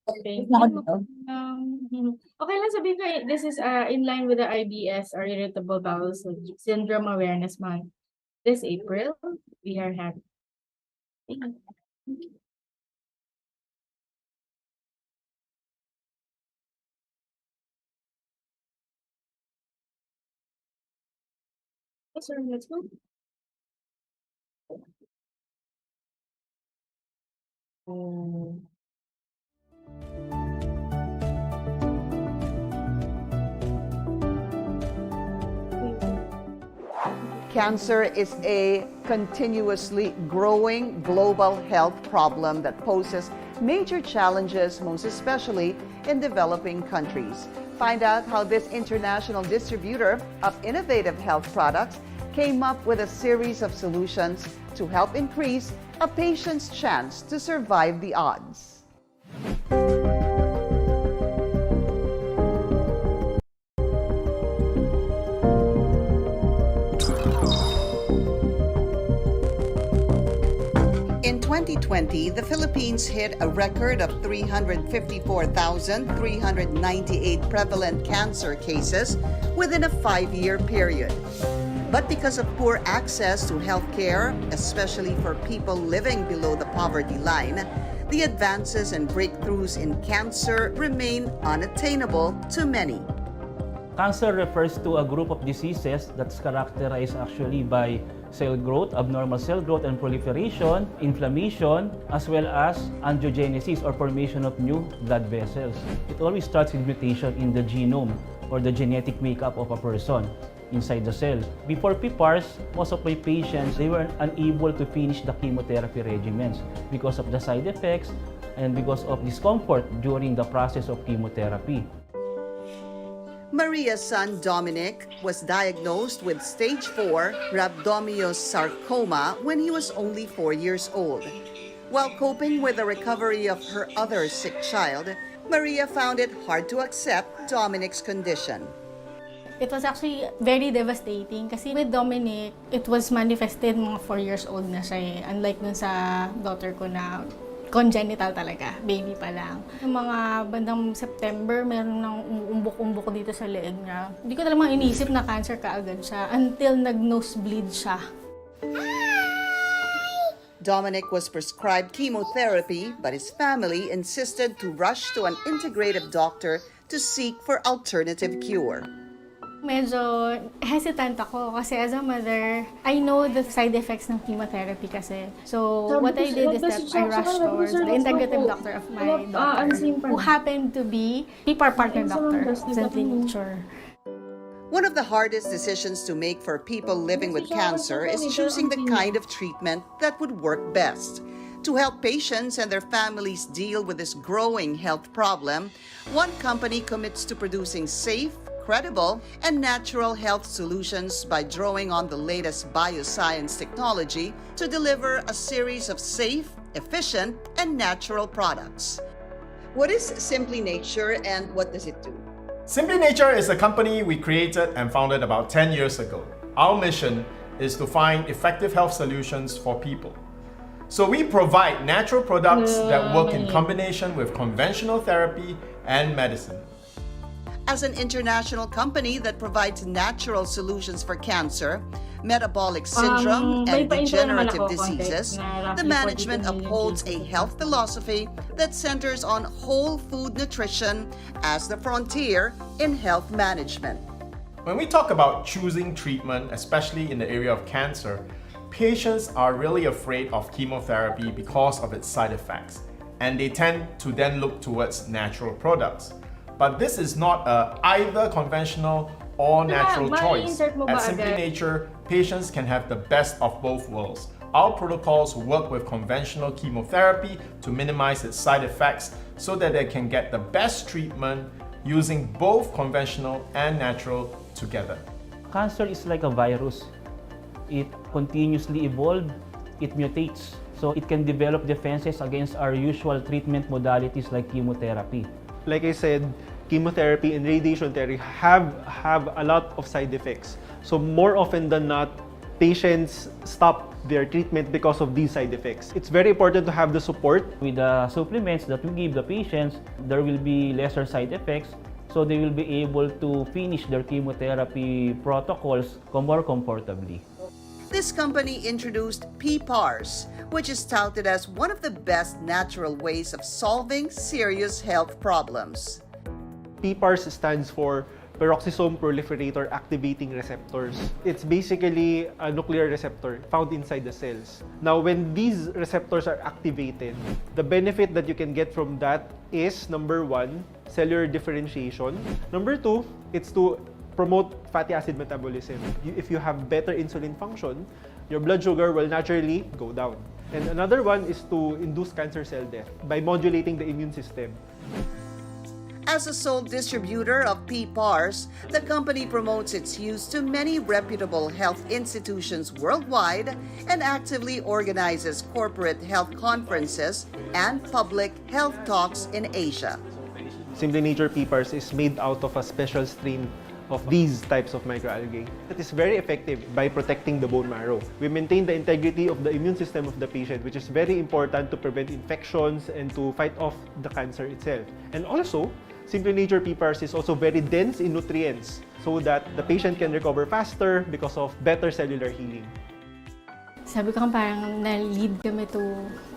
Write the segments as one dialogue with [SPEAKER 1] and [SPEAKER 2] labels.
[SPEAKER 1] Thank
[SPEAKER 2] Ako
[SPEAKER 1] you.
[SPEAKER 2] dito.
[SPEAKER 1] Okay lang sabihin ko, this is in line with the IBS or Irritable Bowel Syndrome Awareness Month. This April, we are having. Sir, let's go.
[SPEAKER 3] Cancer is a continuously growing global health problem that poses major challenges, most especially in developing countries. Find out how this international distributor of innovative health products came up with a series of solutions to help increase a patient's chance to survive the odds. In 2020, the Philippines hit a record of 354,398 prevalent cancer cases within a 5-year period. But because of poor access to health care, especially for people living below the poverty line, the advances and breakthroughs in cancer remain unattainable to many.
[SPEAKER 4] Cancer refers to a group of diseases that's characterized actually by cell growth, abnormal cell growth and proliferation, inflammation, as well as angiogenesis or formation of new blood vessels. It always starts with mutation in the genome or the genetic makeup of a person inside the cell. Before PPARs, most of my patients, they were unable to finish the chemotherapy regimens because of the side effects and because of discomfort during the process of chemotherapy.
[SPEAKER 3] Maria's son Dominic was diagnosed with stage 4 rhabdomyosarcoma when he was only 4 years old. While coping with the recovery of her other sick child, Maria found it hard to accept Dominic's condition.
[SPEAKER 5] It was actually very devastating kasi with Dominic, it was manifested mga 4 years old na siya eh. Unlike dun sa daughter ko na congenital talaga, baby pa lang. Yung mga bandang September, meron ng umuumbok-umbok dito sa leeg niya. Hindi ko talagang iniisip na cancer kaagad siya until nag-nosebleed siya.
[SPEAKER 3] Dominic was prescribed chemotherapy, but his family insisted to rush to an integrative doctor to seek for alternative cure.
[SPEAKER 5] Medyo hesitant ako kasi as a mother, I know the side effects ng chemotherapy kasi. So, what I did is that I rushed towards the integrative doctor of my daughter, who happened to be PPAR partner doctor, Simply Nature.
[SPEAKER 3] One of the hardest decisions to make for people living with cancer is choosing the kind of treatment that would work best. To help patients and their families deal with this growing health problem, one company commits to producing safe, credible, and natural health solutions by drawing on the latest bioscience technology to deliver a series of safe, efficient, and natural products. What is Simply Nature and what does it do?
[SPEAKER 6] Simply Nature is a company we created and founded about 10 years ago. Our mission is to find effective health solutions for people. So we provide natural products that work in combination with conventional therapy and medicine.
[SPEAKER 3] As an international company that provides natural solutions for cancer, metabolic syndrome, and degenerative diseases, the management upholds a health philosophy that centers on whole food nutrition as the frontier in health management.
[SPEAKER 6] When we talk about choosing treatment, especially in the area of cancer, patients are really afraid of chemotherapy because of its side effects, and they tend to then look towards natural products. But this is not either conventional or natural choice. At Simply Nature, patients can have the best of both worlds. Our protocols work with conventional chemotherapy to minimize its side effects so that they can get the best treatment using both conventional and natural together.
[SPEAKER 4] Cancer is like a virus. It continuously evolves, it mutates. So it can develop defenses against our usual treatment modalities like chemotherapy.
[SPEAKER 7] Like I said, chemotherapy and radiation therapy have a lot of side effects. So more often than not, patients stop their treatment because of these side effects. It's very important to have the support.
[SPEAKER 4] With the supplements that we give the patients, there will be lesser side effects, so they will be able to finish their chemotherapy protocols more comfortably.
[SPEAKER 3] This company introduced PPARs, which is touted as one of the best natural ways of solving serious health problems.
[SPEAKER 7] PPARs stands for peroxisome proliferator activating receptors. It's basically a nuclear receptor found inside the cells. Now, when these receptors are activated, the benefit that you can get from that is, number one, cellular differentiation. Number two, it's to promote fatty acid metabolism. If you have better insulin function, your blood sugar will naturally go down. And another one is to induce cancer cell death by modulating the immune system.
[SPEAKER 3] As a sole distributor of PPARs, the company promotes its use to many reputable health institutions worldwide and actively organizes corporate health conferences and public health talks in Asia.
[SPEAKER 7] Simply Nature PPARs is made out of a special strain of these types of microalgae. It is very effective by protecting the bone marrow. We maintain the integrity of the immune system of the patient, which is very important to prevent infections and to fight off the cancer itself. And also, Simply Nature PPARs is also very dense in nutrients so that the patient can recover faster because of better cellular healing.
[SPEAKER 5] Sabi ko parang na-lead kami to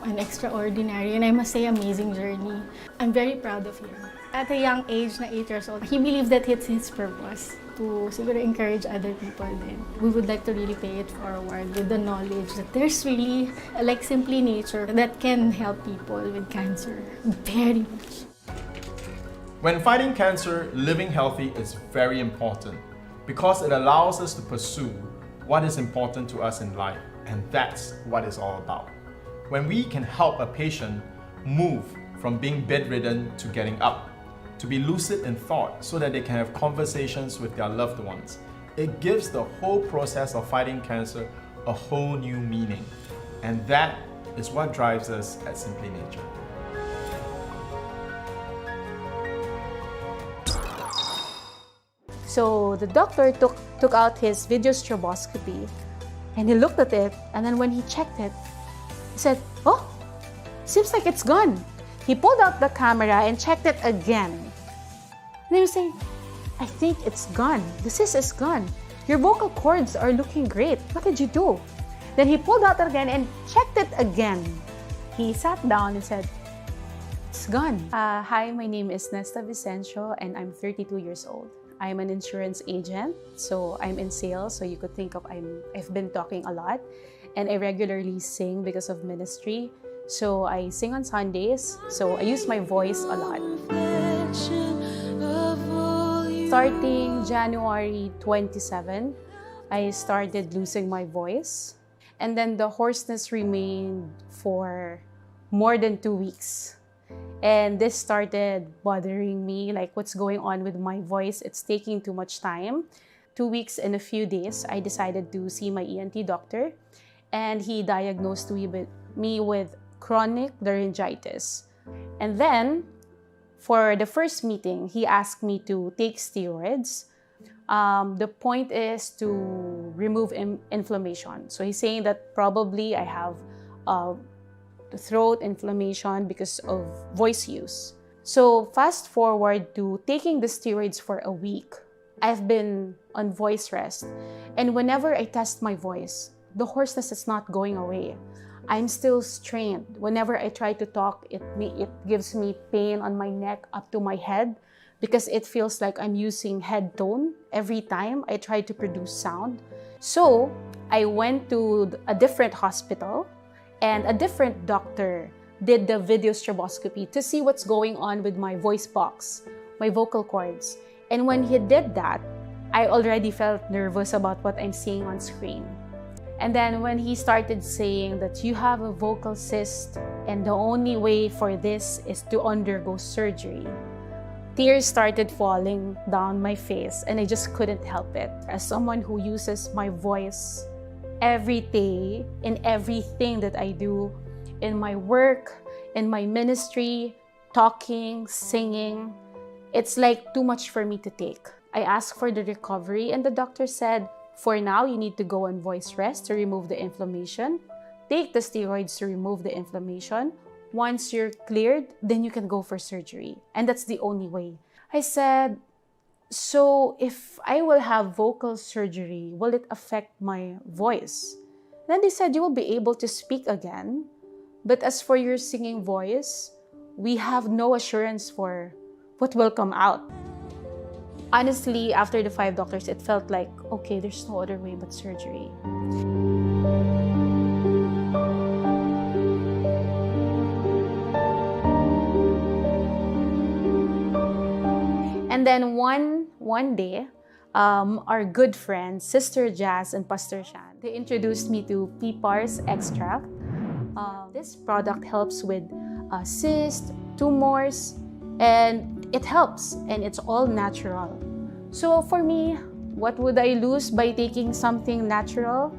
[SPEAKER 5] an extraordinary and I must say amazing journey. I'm very proud of him. At a young age, na 8 years old, he believed that it's his purpose to siguro encourage other people then. We would like to really pay it forward with the knowledge that there's really like Simply Nature that can help people with cancer very much.
[SPEAKER 6] When fighting cancer, living healthy is very important because it allows us to pursue what is important to us in life, and that's what it's all about. When we can help a patient move from being bedridden to getting up, to be lucid in thought so that they can have conversations with their loved ones, it gives the whole process of fighting cancer a whole new meaning. And that is what drives us at Simply Nature.
[SPEAKER 2] So the doctor took out his video stroboscopy and he looked at it, and then when he checked it, he said, "Oh, seems like it's gone." He pulled out the camera and checked it again. And he was saying, "I think it's gone. The cyst is gone. Your vocal cords are looking great. What did you do?" Then he pulled out again and checked it again. He sat down and said, "It's gone." Hi, my name is Nesta Vicencio and I'm 32 years old. I'm an insurance agent, so I'm in sales, so you could think of I've been talking a lot, and I regularly sing because of ministry. So I sing on Sundays, so I use my voice a lot. Starting January 27, I started losing my voice, and then the hoarseness remained for more than 2 weeks. And this started bothering me, like what's going on with my voice? It's taking too much time. 2 weeks and a few days, I decided to see my ENT doctor, and he diagnosed me with chronic laryngitis. And then, for the first meeting, he asked me to take steroids. The point is to remove inflammation. So he's saying that probably I have throat inflammation because of voice use. So fast forward to taking the steroids for a week. I've been on voice rest, and whenever I test my voice, the hoarseness is not going away. I'm still strained. Whenever I try to talk, it gives me pain on my neck up to my head because it feels like I'm using head tone every time I try to produce sound. So I went to a different hospital, and a different doctor did the video stroboscopy to see what's going on with my voice box, my vocal cords. And when he did that, I already felt nervous about what I'm seeing on screen. And then when he started saying that you have a vocal cyst and the only way for this is to undergo surgery, tears started falling down my face and I just couldn't help it. As someone who uses my voice every day in everything that I do, in my work, in my ministry, talking, singing, it's like too much for me to take. I asked for the recovery and the doctor said, For now, you need to go on voice rest to remove the inflammation. Take the steroids to remove the inflammation. Once you're cleared, then you can go for surgery. And that's the only way. I said, so if I will have vocal surgery, will it affect my voice? Then they said, you will be able to speak again. But as for your singing voice, we have no assurance for what will come out. Honestly, after the 5 doctors, it felt like, okay, there's no other way but surgery. And then one day, our good friends, Sister Jazz and Pastor Shyan, they introduced me to PPAR's extract. This product helps with cysts, tumors, and it helps, and it's all natural. So for me, what would I lose by taking something natural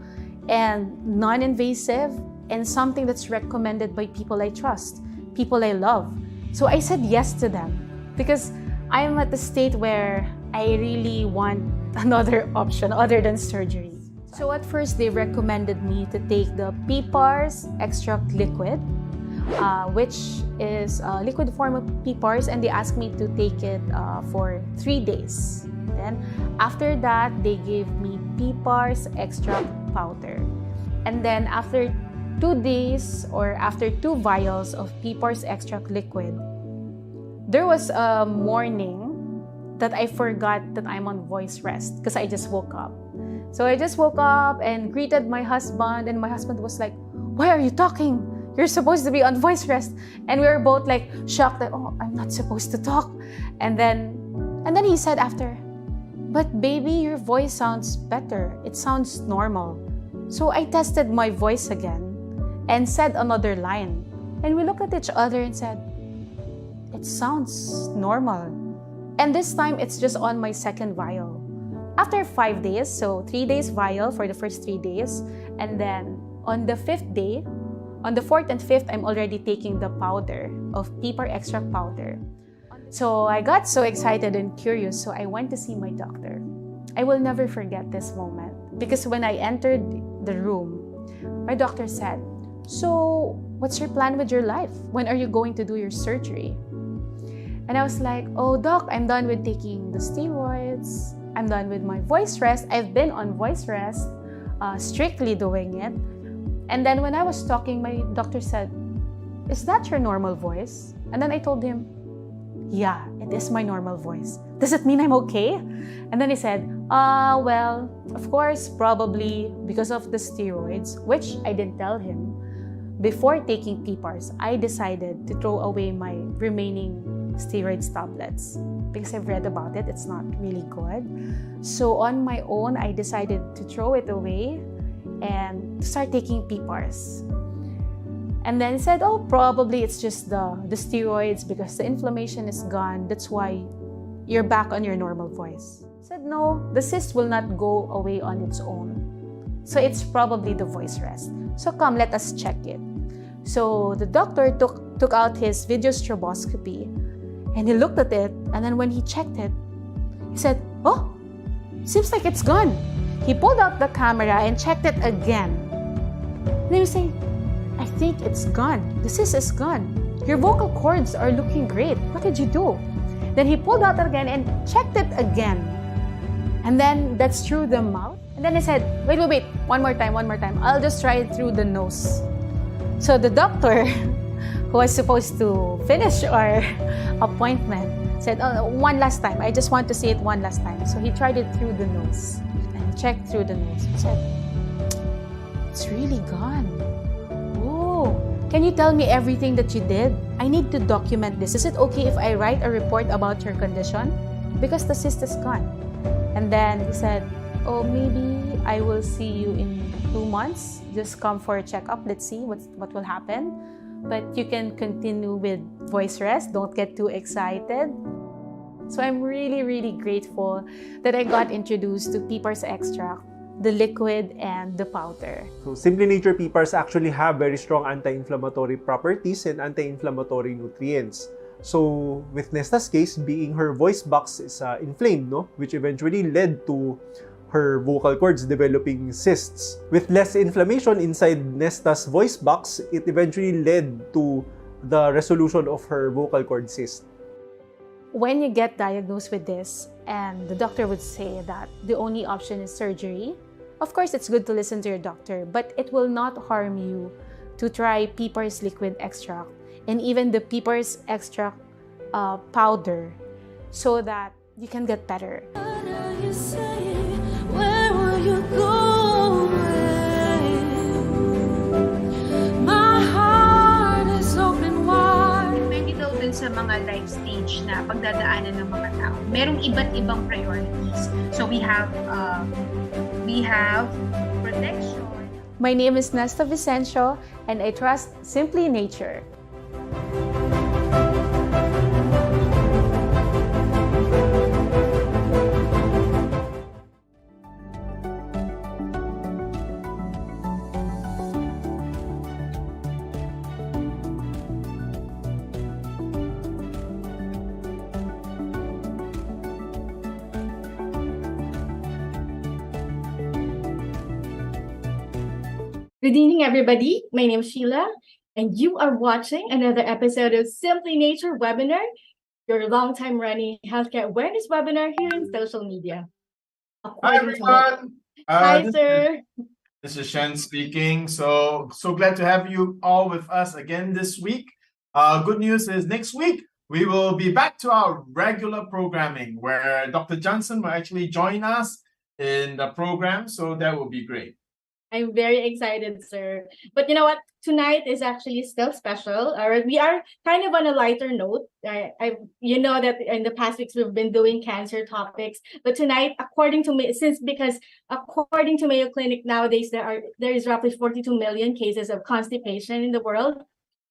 [SPEAKER 2] and non-invasive and something that's recommended by people I trust, people I love? So I said yes to them because I'm at the state where I really want another option other than surgery. So at first, they recommended me to take the PPAR's extract liquid, which is a liquid form of PPAR's, and they asked me to take it for 3 days. Then after that, they gave me PPAR's extract powder. And then after 2 days or after 2 vials of PPAR's extract liquid, there was a morning that I forgot that I'm on voice rest because I just woke up. So I just woke up and greeted my husband, and my husband was like, "Why are you talking? You're supposed to be on voice rest." And we were both like shocked that, "Oh, I'm not supposed to talk." And then he said after, "But baby, your voice sounds better. It sounds normal." So I tested my voice again and said another line. And we looked at each other and said, "It sounds normal." And this time, it's just on my 2nd vial. After 5 days, so 3 days vial for the first 3 days, and then on the 5th day, on the 4th and 5th, I'm already taking the powder of PPAR extract powder. So I got so excited and curious, so I went to see my doctor. I will never forget this moment because when I entered the room, my doctor said, "So what's your plan with your life? When are you going to do your surgery?" And I was like, "Oh, doc, I'm done with taking the steroids. I'm done with my voice rest. I've been on voice rest, strictly doing it." And then when I was talking, my doctor said, "Is that your normal voice?" And then I told him, "Yeah, it is my normal voice. Does it mean I'm okay?" And then he said, "Well, of course, probably because of the steroids," which I didn't tell him. Before taking PPARs, I decided to throw away my remaining steroids tablets because I've read about it. It's not really good. So on my own, I decided to throw it away and start taking PPARs. And then he said, "Oh, probably it's just the steroids because the inflammation is gone. That's why you're back on your normal voice." I said, "No, the cyst will not go away on its own. So it's probably the voice rest. So come, let us check it." So the doctor took out his video stroboscopy and he looked at it, and then when he checked it, he said, "Oh, seems like it's gone." He pulled out the camera and checked it again. And then he said, "I think it's gone. The cyst is gone. Your vocal cords are looking great. What did you do?" Then he pulled out it again and checked it again. And then that's through the mouth. And then he said, wait, one more time. I'll just try it through the nose." So the doctor who was supposed to finish our appointment said, "Oh, one last time. I just want to see it one last time." So he tried it through the nose and checked through the nose. He said, "It's really gone. Oh, can you tell me everything that you did? I need to document this. Is it okay if I write a report about your condition? Because the cyst is gone." And then he said, "Oh, maybe I will see you in 2 months. Just come for a checkup. Let's see what will happen. But you can continue with voice rest. Don't get too excited." So I'm really, really grateful that I got introduced to PPAR's extract, the liquid, and the powder.
[SPEAKER 7] So Simply Nature PPARs actually have very strong anti-inflammatory properties and anti-inflammatory nutrients. So with Nesta's case, being her voice box is inflamed, no? Which eventually led to her vocal cords developing cysts. With less inflammation inside Nesta's voice box, it eventually led to the resolution of her vocal cord cyst.
[SPEAKER 2] When you get diagnosed with this, and the doctor would say that the only option is surgery, of course, it's good to listen to your doctor, but it will not harm you to try Peeper's liquid extract and even the Peeper's extract powder so that you can get better.
[SPEAKER 8] Where will you go? My heart is open wide.
[SPEAKER 9] Depende daw dun sa mga life stage na pagdadaanan ng mga tao. Merong iba't ibang priorities. So we have protection.
[SPEAKER 2] My name is Nesta Vicencio, and I trust Simply Nature.
[SPEAKER 1] Good evening, everybody. My name is Sheila, and you are watching another episode of Simply Nature Webinar, your long-time running healthcare awareness webinar here in social media.
[SPEAKER 6] Hi, everyone.
[SPEAKER 1] Hi, sir.
[SPEAKER 6] This is Shyan speaking. So glad to have you all with us again this week. Good news is next week we will be back to our regular programming where Dr. Johnson will actually join us in the program. So that will be great.
[SPEAKER 1] I'm very excited, sir. But you know what? Tonight is actually still special. All right, we are kind of on a lighter note. You know that in the past weeks we've been doing cancer topics, but tonight, according to Mayo Clinic nowadays, there is roughly 42 million cases of constipation in the world.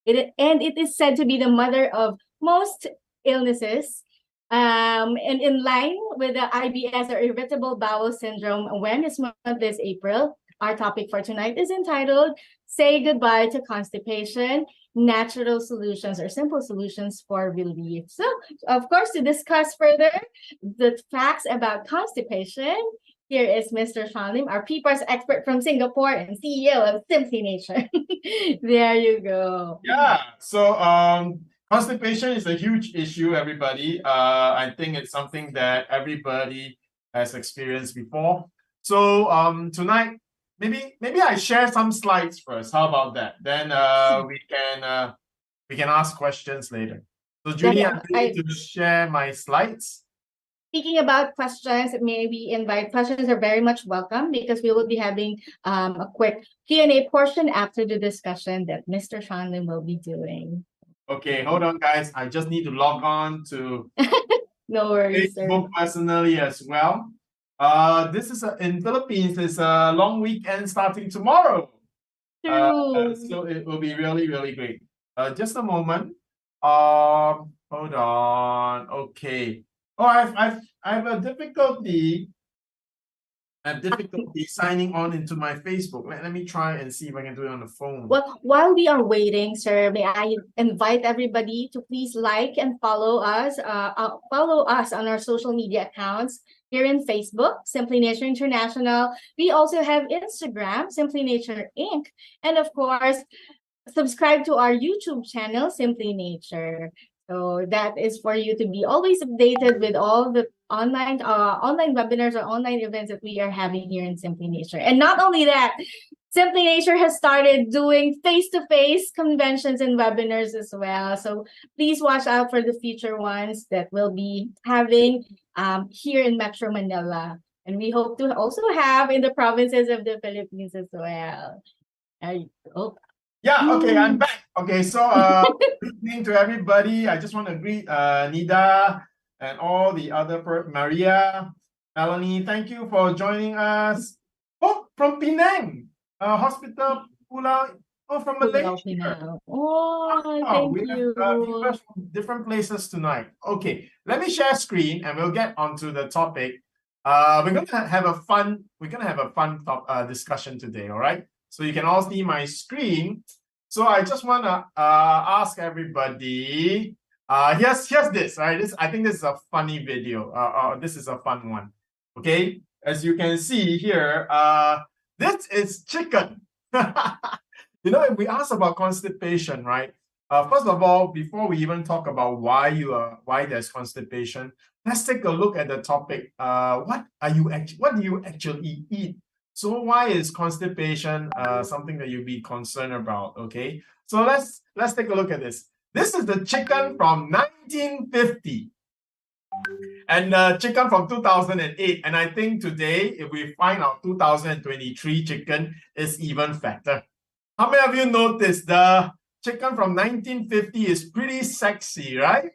[SPEAKER 1] And it is said to be the mother of most illnesses. And in line with the IBS or Irritable Bowel Syndrome Awareness Month this April, our topic for tonight is entitled Say Goodbye to Constipation, Natural Solutions or Simple Solutions for Relief. So, of course, to discuss further the facts about constipation, here is Mr. Shyan Lim, our PPARS expert from Singapore and CEO of Simply Nature. There you go.
[SPEAKER 6] Yeah, so constipation is a huge issue, everybody. I think it's something that everybody has experienced before. So tonight, maybe I share some slides first. How about that? Then we can ask questions later. So Julie, I'm going to share my slides.
[SPEAKER 1] Speaking about questions, questions are very much welcome because we will be having a quick Q&A portion after the discussion that Mr. Shyan Lim will be doing.
[SPEAKER 6] Okay, hold on, guys. I just need to log on to
[SPEAKER 1] No worries,
[SPEAKER 6] Facebook personally as well. This is in Philippines. It's a long weekend starting tomorrow. So it will be really, really great. Just a moment. Hold on. Okay. Oh, I have a difficulty. I have difficulty signing on into my Facebook. Let me try and see if I can do it on the phone.
[SPEAKER 1] Well, while we are waiting, sir, may I invite everybody to please like and follow us. Follow us on our social media accounts. Here in Facebook, Simply Nature International. We also have Instagram, Simply Nature Inc. And of course, subscribe to our YouTube channel, Simply Nature. So that is for you to be always updated with all the online webinars or online events that we are having here in Simply Nature. And not only that, Simply Nature has started doing face-to-face conventions and webinars as well. So please watch out for the future ones that we'll be having here in Metro Manila. And we hope to also have in the provinces of the Philippines as well.
[SPEAKER 6] Yeah, okay, I'm back. Okay, so good evening to everybody. I just want to greet Nida and all the other Maria, Melanie. Thank you for joining us. Oh, from Penang Hospital, Pulau. Oh, from Malaysia.
[SPEAKER 1] Thank
[SPEAKER 6] we
[SPEAKER 1] you.
[SPEAKER 6] have viewers from different places tonight. Okay, let me share screen and we'll get onto the topic. We're gonna have a fun discussion today. All right. So you can all see my screen. So I just want to ask everybody. Here's this. Right. I think this is a funny video. This is a fun one. Okay. as you can see here, this is chicken. You know, if we ask about constipation, right? First of all, before we even talk about why there's constipation, let's take a look at the topic. What do you actually eat? So why is constipation something that you'd be concerned about? Okay, so let's take a look at this. This is the chicken from 1950 and chicken from 2008. And I think today, if we find our 2023 chicken, is even fatter. How many of you noticed the chicken from 1950 is pretty sexy, right?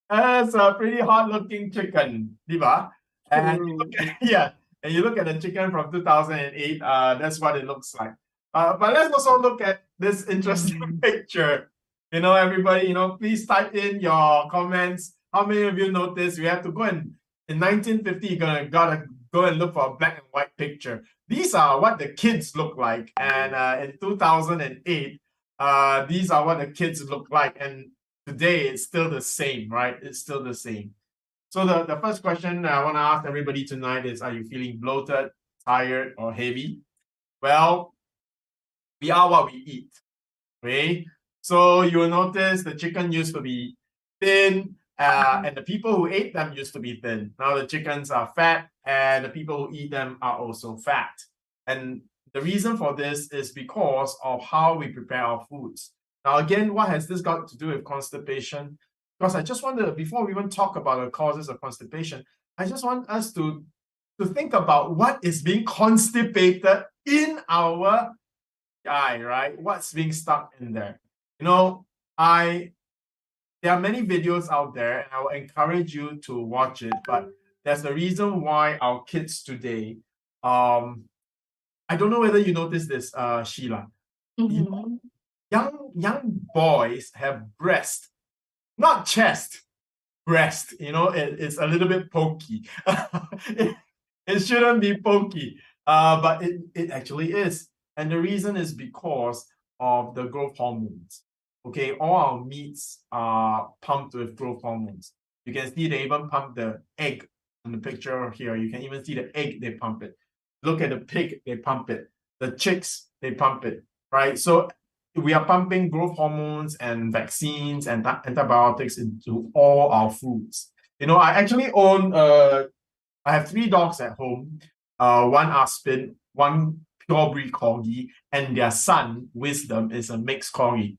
[SPEAKER 6] That's a pretty hot-looking chicken, diba? And you look at, yeah, and you look at the chicken from 2008. That's what it looks like. But let's also look at this interesting picture. You know, everybody, you know, please type in your comments. How many of you noticed we have to go in 1950? You're gotta go and look for a black and white picture. These are what the kids look like, and in 2008, these are what the kids look like, and today it's still the same, right? It's still the same. So the first question I want to ask everybody tonight is: are you feeling bloated, tired, or heavy? Well, we are what we eat. Okay, so you will notice the chicken used to be thin, and the people who ate them used to be thin. Now the chickens are fat, and the people who eat them are also fat. And the reason for this is because of how we prepare our foods. Now, again, what has this got to do with constipation? Because I just want to, before we even talk about the causes of constipation, I just want us to think about what is being constipated in our eye, right? What's being stuck in there? You know, there are many videos out there, and I will encourage you to watch it. But there's the reason why our kids today, I don't know whether you noticed this, Sheila. You know, young boys have breast, not chest, breast. You know, it's a little bit pokey. It shouldn't be pokey, but it actually is. And the reason is because of the growth hormones. Okay, all our meats are pumped with growth hormones. You can see they even pump the egg in the picture here. You can even see the egg, they pump it. Look at the pig, they pump it. The chicks, they pump it, right? So we are pumping growth hormones and vaccines and antibiotics into all our foods. You know, I actually own, I have 3 dogs at home. One Aspin, one pure breed Corgi, and their son, Wisdom, is a mixed Corgi.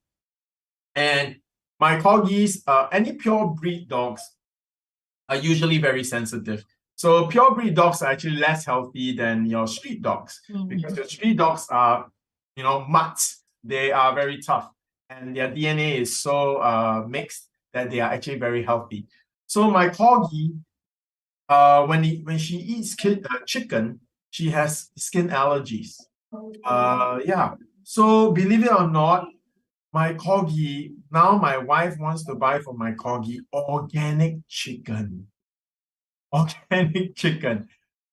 [SPEAKER 6] And my Corgis, any pure breed dogs are usually very sensitive. So pure breed dogs are actually less healthy than your street dogs because your street dogs are, you know, mutts. They are very tough, and their DNA is so mixed that they are actually very healthy. So my Corgi, when she eats chicken, she has skin allergies. Yeah. So believe it or not, my Corgi, now my wife wants to buy for my Corgi organic chicken. Organic chicken.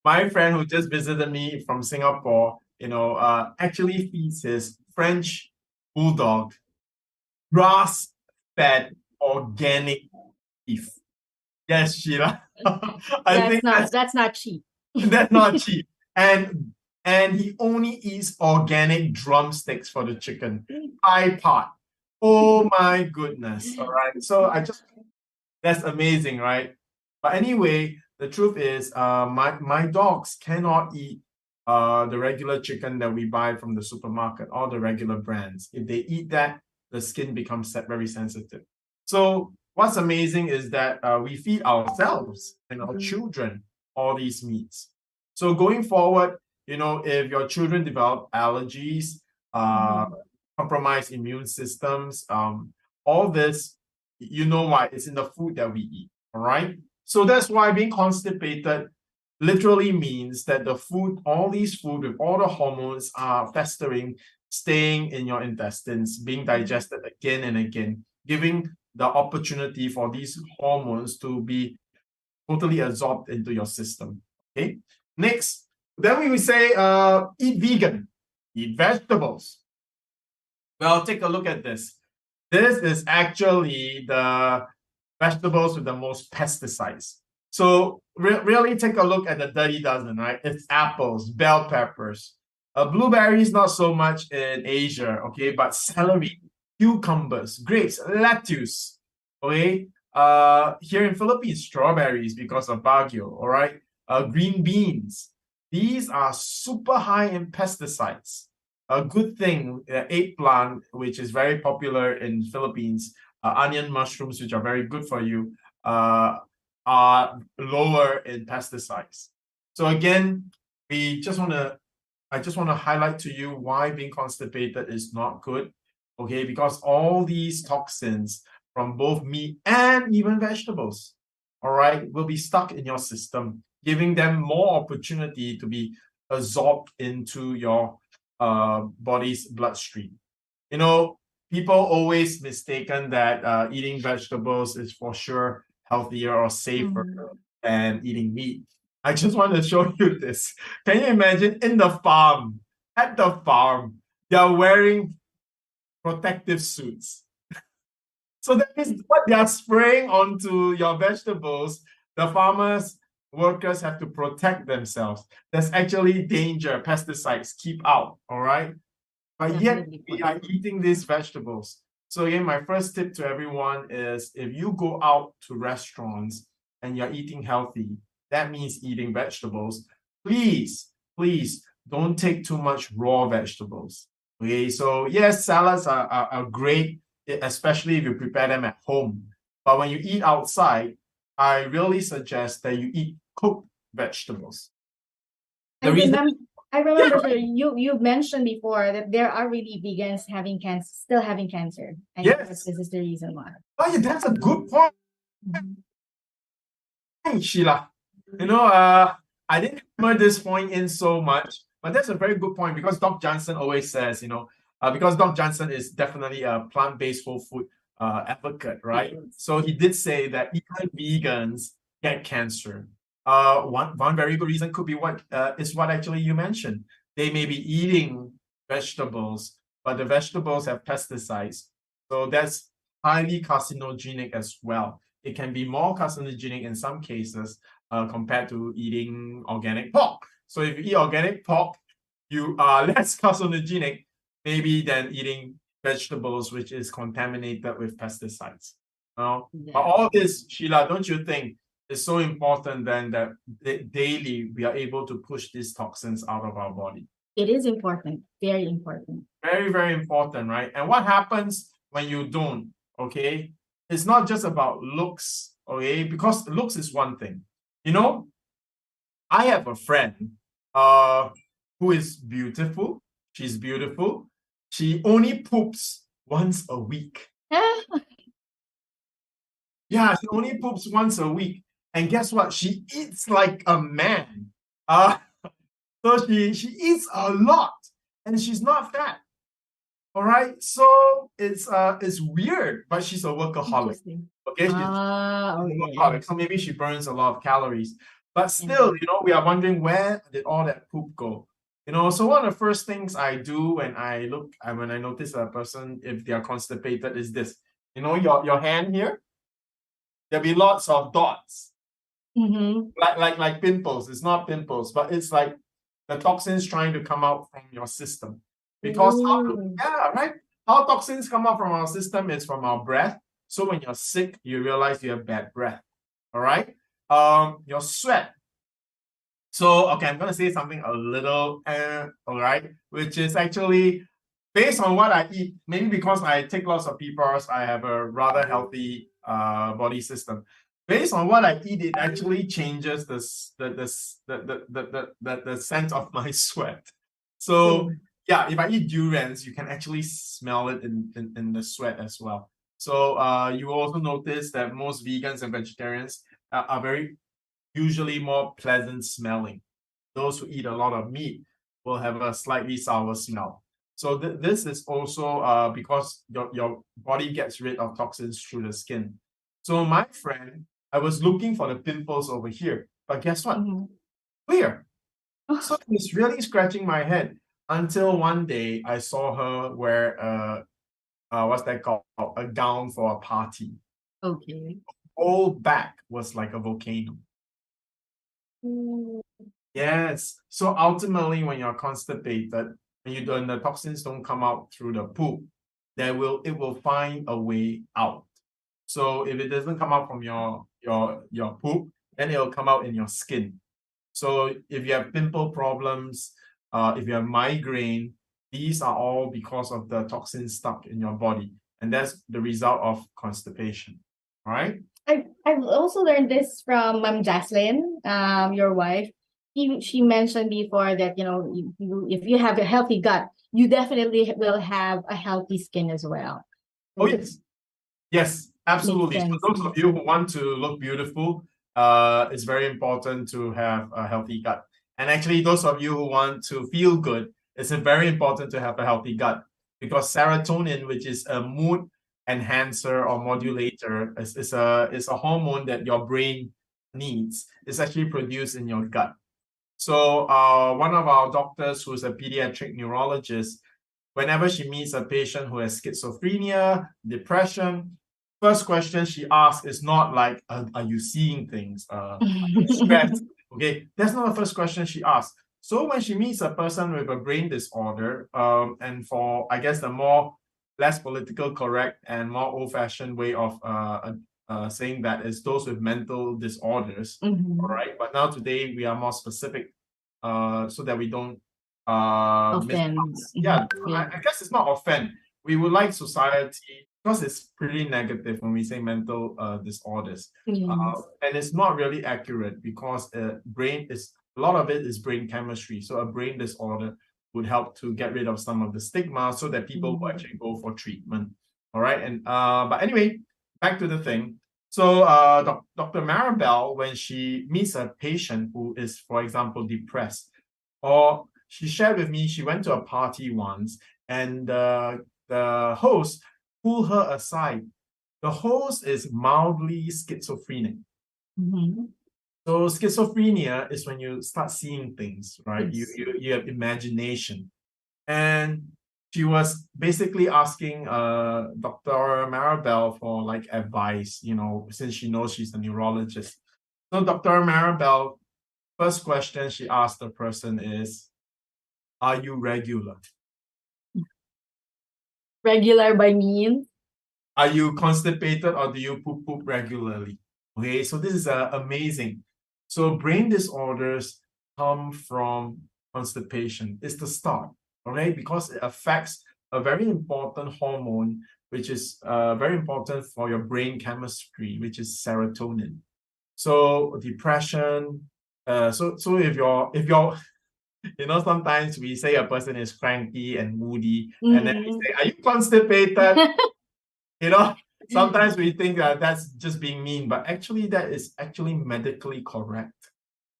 [SPEAKER 6] My friend who just visited me from Singapore, you know, actually feeds his French bulldog grass-fed organic beef. Yes, Sheila. I think
[SPEAKER 1] That's not cheap.
[SPEAKER 6] that's not cheap. And he only eats organic drumsticks for the chicken. Pie pot. Oh my goodness. All right. So that's amazing, right? But anyway, the truth is, my dogs cannot eat the regular chicken that we buy from the supermarket or the regular brands. If they eat that, the skin becomes very sensitive. So what's amazing is that we feed ourselves and our children all these meats. So going forward, you know, if your children develop allergies, compromised immune systems, all this, you know why? It's in the food that we eat, all right? So that's why being constipated literally means that the food, all these food with all the hormones are festering, staying in your intestines, being digested again and again, giving the opportunity for these hormones to be totally absorbed into your system. Okay. Next, then we will say eat vegan, eat vegetables. Well, take a look at this. This is actually the vegetables with the most pesticides. So really take a look at the dirty dozen, right? It's apples, bell peppers, blueberries, not so much in Asia, okay? But celery, cucumbers, grapes, lettuce, okay? Here in Philippines, strawberries because of Baguio, all right? Green beans. These are super high in pesticides. A good thing, eggplant, which is very popular in Philippines, onion mushrooms, which are very good for you, are lower in pesticides. So again, I just want to highlight to you why being constipated is not good. Okay, because all these toxins from both meat and even vegetables, all right, will be stuck in your system, giving them more opportunity to be absorbed into your body's bloodstream. You know, people always mistaken that eating vegetables is for sure healthier or safer than eating meat. I just want to show you this. Can you imagine at the farm, they're wearing protective suits. So that means what they are spraying onto your vegetables, the farmers, workers have to protect themselves. There's actually danger, pesticides, keep out, all right? But yet we are eating these vegetables. So again, my first tip to everyone is if you go out to restaurants and you're eating healthy, that means eating vegetables. Please don't take too much raw vegetables. Okay, so yes, salads are great, especially if you prepare them at home. But when you eat outside, I really suggest that you eat cooked vegetables.
[SPEAKER 1] I remember, sir, you mentioned before that there are really vegans having cancer, still having cancer. I
[SPEAKER 6] Yes.
[SPEAKER 1] guess this is the reason why.
[SPEAKER 6] Oh, yeah, that's a good point, Sheila. You know, I didn't hammer this point in so much, but that's a very good point because Doc Johnson always says, you know, because Doc Johnson is definitely a plant-based whole food advocate, right? So he did say that even vegans get cancer. One very good reason could be what is what actually you mentioned. They may be eating vegetables, but the vegetables have pesticides. So that's highly carcinogenic as well. It can be more carcinogenic in some cases compared to eating organic pork. So if you eat organic pork, you are less carcinogenic maybe than eating vegetables which is contaminated with pesticides. But all this, Sheila, don't you think is so important then that daily we are able to push these toxins out of our body?
[SPEAKER 1] It is important, very important.
[SPEAKER 6] Very, very important, right? And what happens when you don't, okay? It's not just about looks, okay? Because looks is one thing. You know, I have a friend who is beautiful. She's beautiful. She only poops once a week. Yeah, she only poops once a week. And guess what? She eats like a man. So she eats a lot and she's not fat. All right. So it's weird, but she's a workaholic. Okay. She's a workaholic. So maybe she burns a lot of calories. But still, you know, we are wondering where did all that poop go? You know, so one of the first things I do when I notice a person if they are constipated is this. You know, your hand here, there'll be lots of dots. Like pimples. It's not pimples, but it's like the toxins trying to come out from your system. Because how toxins come out from our system is from our breath. So when you're sick, you realize you have bad breath. All right. Your sweat. So okay, I'm gonna say something a little all right, which is actually based on what I eat. Maybe because I take lots of PPARs, I have a rather healthy body system. Based on what I eat, it actually changes the scent of my sweat. So yeah, if I eat durians, you can actually smell it in the sweat as well. So you will also notice that most vegans and vegetarians are very usually more pleasant smelling. Those who eat a lot of meat will have a slightly sour smell. So this is also because your body gets rid of toxins through the skin. So my friend, I was looking for the pimples over here, but guess what? Clear. So I was really scratching my head until one day I saw her wear what's that called? A gown for a party.
[SPEAKER 1] Okay.
[SPEAKER 6] Whole back was like a volcano.
[SPEAKER 1] Mm.
[SPEAKER 6] Yes. So ultimately, when you're constipated, when you don't, the toxins don't come out through the poop, it will find a way out. So if it doesn't come out from your poop, then it'll come out in your skin. So if you have pimple problems, if you have migraine, these are all because of the toxins stuck in your body, and that's the result of constipation. All right.
[SPEAKER 1] I've also learned this from Jocelyn, your wife. She mentioned before that, you know, if you have a healthy gut, you definitely will have a healthy skin as well.
[SPEAKER 6] Oh yes. Yes, absolutely. So
[SPEAKER 1] sense,
[SPEAKER 6] those of
[SPEAKER 1] makes
[SPEAKER 6] you who want to look beautiful, it's very important to have a healthy gut. And actually, those of you who want to feel good, it's very important to have a healthy gut, because serotonin, which is a mood enhancer or modulator, is a hormone that your brain needs. It's actually produced in your gut. So one of our doctors, who's a pediatric neurologist, whenever she meets a patient who has schizophrenia, depression, first question she asks is not like, are you seeing things? Are you stressed? Okay, that's not the first question she asks. So when she meets a person with a brain disorder, and for, I guess, the more less political correct and more old-fashioned way of saying that is those with mental disorders. All right, but now today we are more specific, so that we don't
[SPEAKER 1] Offense.
[SPEAKER 6] yeah,
[SPEAKER 1] Yeah.
[SPEAKER 6] I guess it's not offend. We would like society, because it's pretty negative when we say mental disorders.
[SPEAKER 1] Yes.
[SPEAKER 6] And it's not really accurate, because brain is, a lot of it is brain chemistry. So a brain disorder would help to get rid of some of the stigma, so that people will actually go for treatment. All right. And but anyway, back to the thing. So Dr. Maribel, when she meets a patient who is, for example, depressed, or she shared with me she went to a party once, and the host pulled her aside. The host is mildly schizophrenic. So schizophrenia is when you start seeing things, right?
[SPEAKER 1] Yes.
[SPEAKER 6] You have imagination. And she was basically asking Dr. Maribel for like advice, you know, since she knows she's a neurologist. So Dr. Maribel, first question she asked the person is, are you regular?
[SPEAKER 1] Regular by means.
[SPEAKER 6] Are you constipated, or do you poop regularly? Okay, so this is amazing. So brain disorders come from constipation. It's the start, okay, because it affects a very important hormone, which is very important for your brain chemistry, which is serotonin. So depression. So if you're you know, sometimes we say a person is cranky and moody, and then we say, are you constipated? You know, sometimes we think that that's just being mean, but actually that is actually medically correct.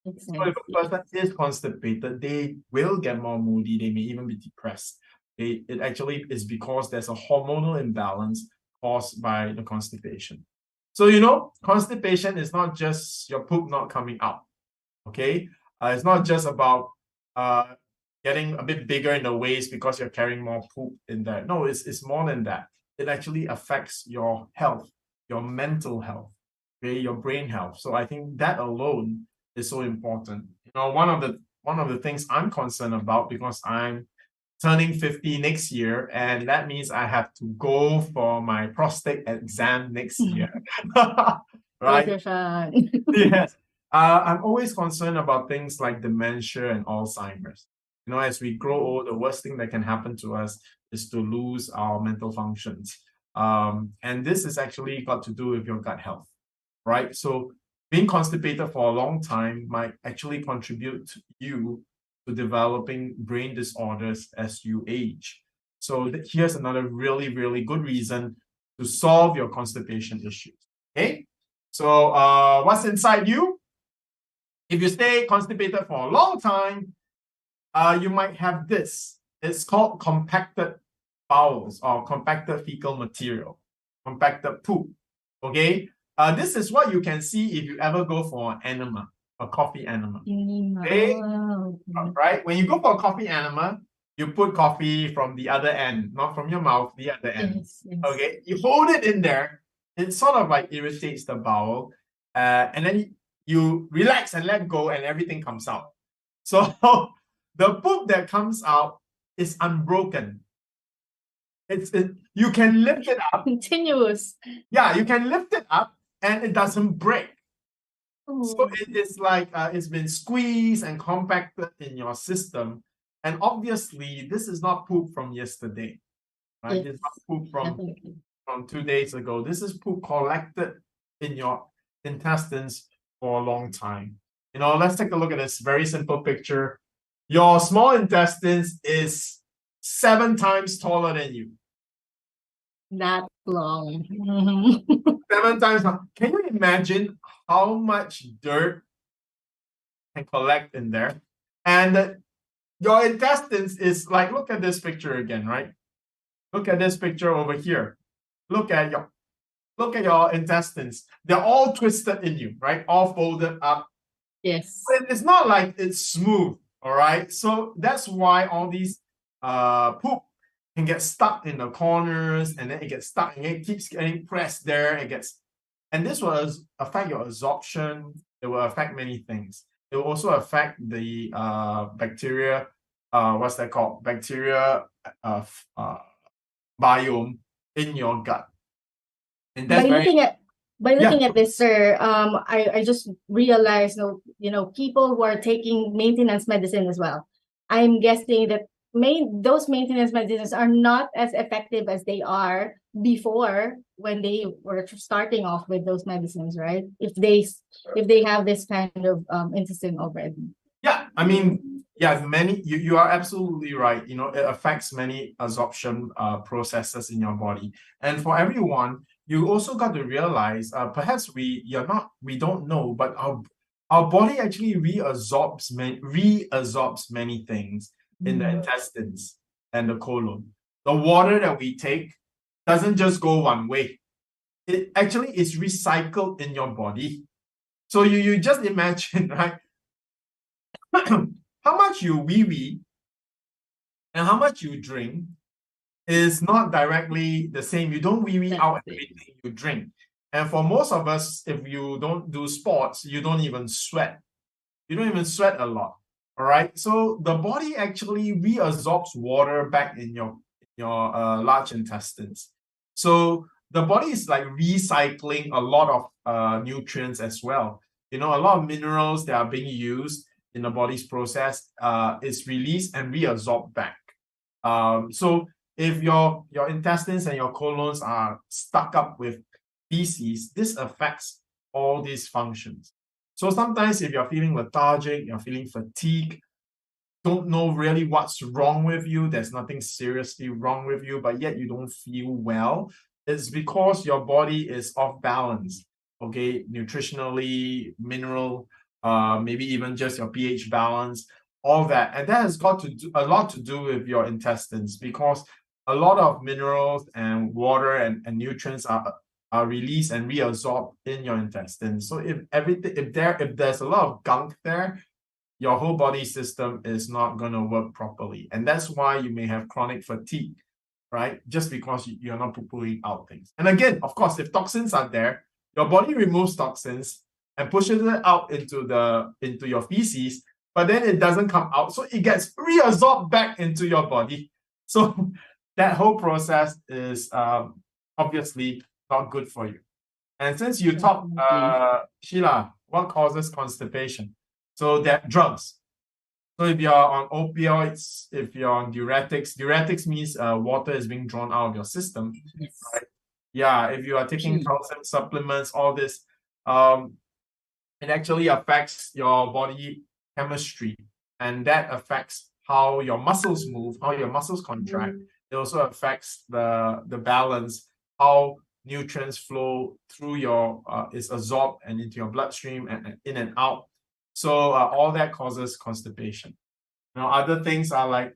[SPEAKER 6] So if a person is constipated, they will get more moody, they may even be depressed. It actually is because there's a hormonal imbalance caused by the constipation. So, you know, constipation is not just your poop not coming out, okay? It's not just about getting a bit bigger in the waist because you're carrying more poop in there. No, it's more than that. It actually affects your health, your mental health, okay, your brain health. So I think that alone is so important. You know, one of the things I'm concerned about, because I'm turning 50 next year, and that means I have to go for my prostate exam next year. Right? Yes. I'm always concerned about things like dementia and Alzheimer's. You know, as we grow old, the worst thing that can happen to us is to lose our mental functions. And this is actually got to do with your gut health, right? So being constipated for a long time might actually contribute to you to developing brain disorders as you age. So here's another really, really good reason to solve your constipation issues. Okay? So what's inside you? If you stay constipated for a long time, you might have this. It's called compacted bowels, or compacted fecal material, compacted poop. Okay? This is what you can see if you ever go for an enema, a coffee enema. Okay? Right? When you go for a coffee enema, you put coffee from the other end, not from your mouth, the other end.
[SPEAKER 1] Yes.
[SPEAKER 6] Okay? You hold it in there. It sort of like irritates the bowel. And then you relax and let go and everything comes out. So the poop that comes out is unbroken. You can lift it up.
[SPEAKER 1] Continuous.
[SPEAKER 6] Yeah, you can lift it up and it doesn't break. So it is like it's been squeezed and compacted in your system. And obviously, this is not poop from yesterday, right?
[SPEAKER 1] Yes,
[SPEAKER 6] it's not poop from
[SPEAKER 1] definitely.
[SPEAKER 6] 2 days ago. This is poop collected in your intestines for a long time. Let's take a look at this very simple picture. Your small intestines is 7 times taller than you.
[SPEAKER 1] That long.
[SPEAKER 6] 7 times. Can you imagine how much dirt can collect in there? And your intestines is like, look at this picture again, right? Look at this picture over here. Look at your intestines. They're all twisted in you, right? All folded up.
[SPEAKER 1] Yes.
[SPEAKER 6] It's not like it's smooth, all right? So that's why all these poop can get stuck in the corners, and then it gets stuck and it keeps getting pressed there. And this will affect your absorption. It will affect many things. It will also affect the bacteria, what's that called? Bacteria biome in your gut. And that's
[SPEAKER 1] by looking at this, sir, I just realized, people who are taking maintenance medicine as well. I'm guessing that those maintenance medicines are not as effective as they are before when they were starting off with those medicines, right? If they have this kind of intestine already.
[SPEAKER 6] Yeah, I mean, yeah, you are absolutely right. It affects many absorption processes in your body. And for everyone, you also got to realize, perhaps we don't know, but our body actually reabsorbs many things in the intestines and the colon. The water that we take doesn't just go one way. It actually is recycled in your body. So you just imagine, right? How much you wee and how much you drink is not directly the same. You don't wee out everything you drink. And for most of us, if you don't do sports, you don't even sweat. You don't even sweat a lot. All right. So the body actually reabsorbs water back in your large intestines. So the body is like recycling a lot of nutrients as well. A lot of minerals that are being used in the body's process is released and reabsorbed back. So if your intestines and your colons are stuck up with feces, this affects all these functions. So sometimes if you're feeling lethargic, you're feeling fatigued, don't know really what's wrong with you, there's nothing seriously wrong with you, but yet you don't feel well, it's because your body is off balance, okay? Nutritionally, mineral, maybe even just your pH balance, all that. And that has got a lot to do with your intestines, because a lot of minerals and water and nutrients are released and reabsorbed in your intestines. So if there's a lot of gunk there, your whole body system is not going to work properly. And that's why you may have chronic fatigue, right? Just because you're not pulling out things. And again, of course, if toxins are there, your body removes toxins and pushes it out into your feces, but then it doesn't come out. So it gets reabsorbed back into your body. So that whole process is obviously not good for you. And since you talked, Sheila, what causes constipation? So that drugs. So if you're on opioids, if you're on diuretics means water is being drawn out of your system.
[SPEAKER 1] Yes.
[SPEAKER 6] Right? Yeah, if you are taking calcium supplements, all this, it actually affects your body chemistry, and that affects how your muscles move, how your muscles contract. It also affects the balance, how nutrients flow through is absorbed and into your bloodstream and in and out. So all that causes constipation. Other things are like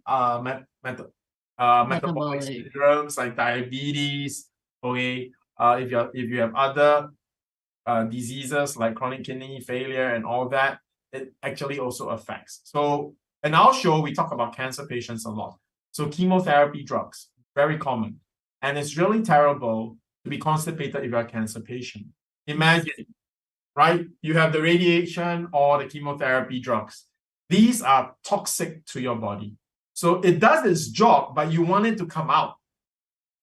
[SPEAKER 6] metabolic syndromes like diabetes. Okay, if you have other diseases like chronic kidney failure and all that, it actually also affects. So in our show, we talk about cancer patients a lot. So chemotherapy drugs, very common. And it's really terrible to be constipated if you're a cancer patient. Imagine right? You have the radiation or the chemotherapy drugs. These are toxic to your body. So it does its job, but you want it to come out.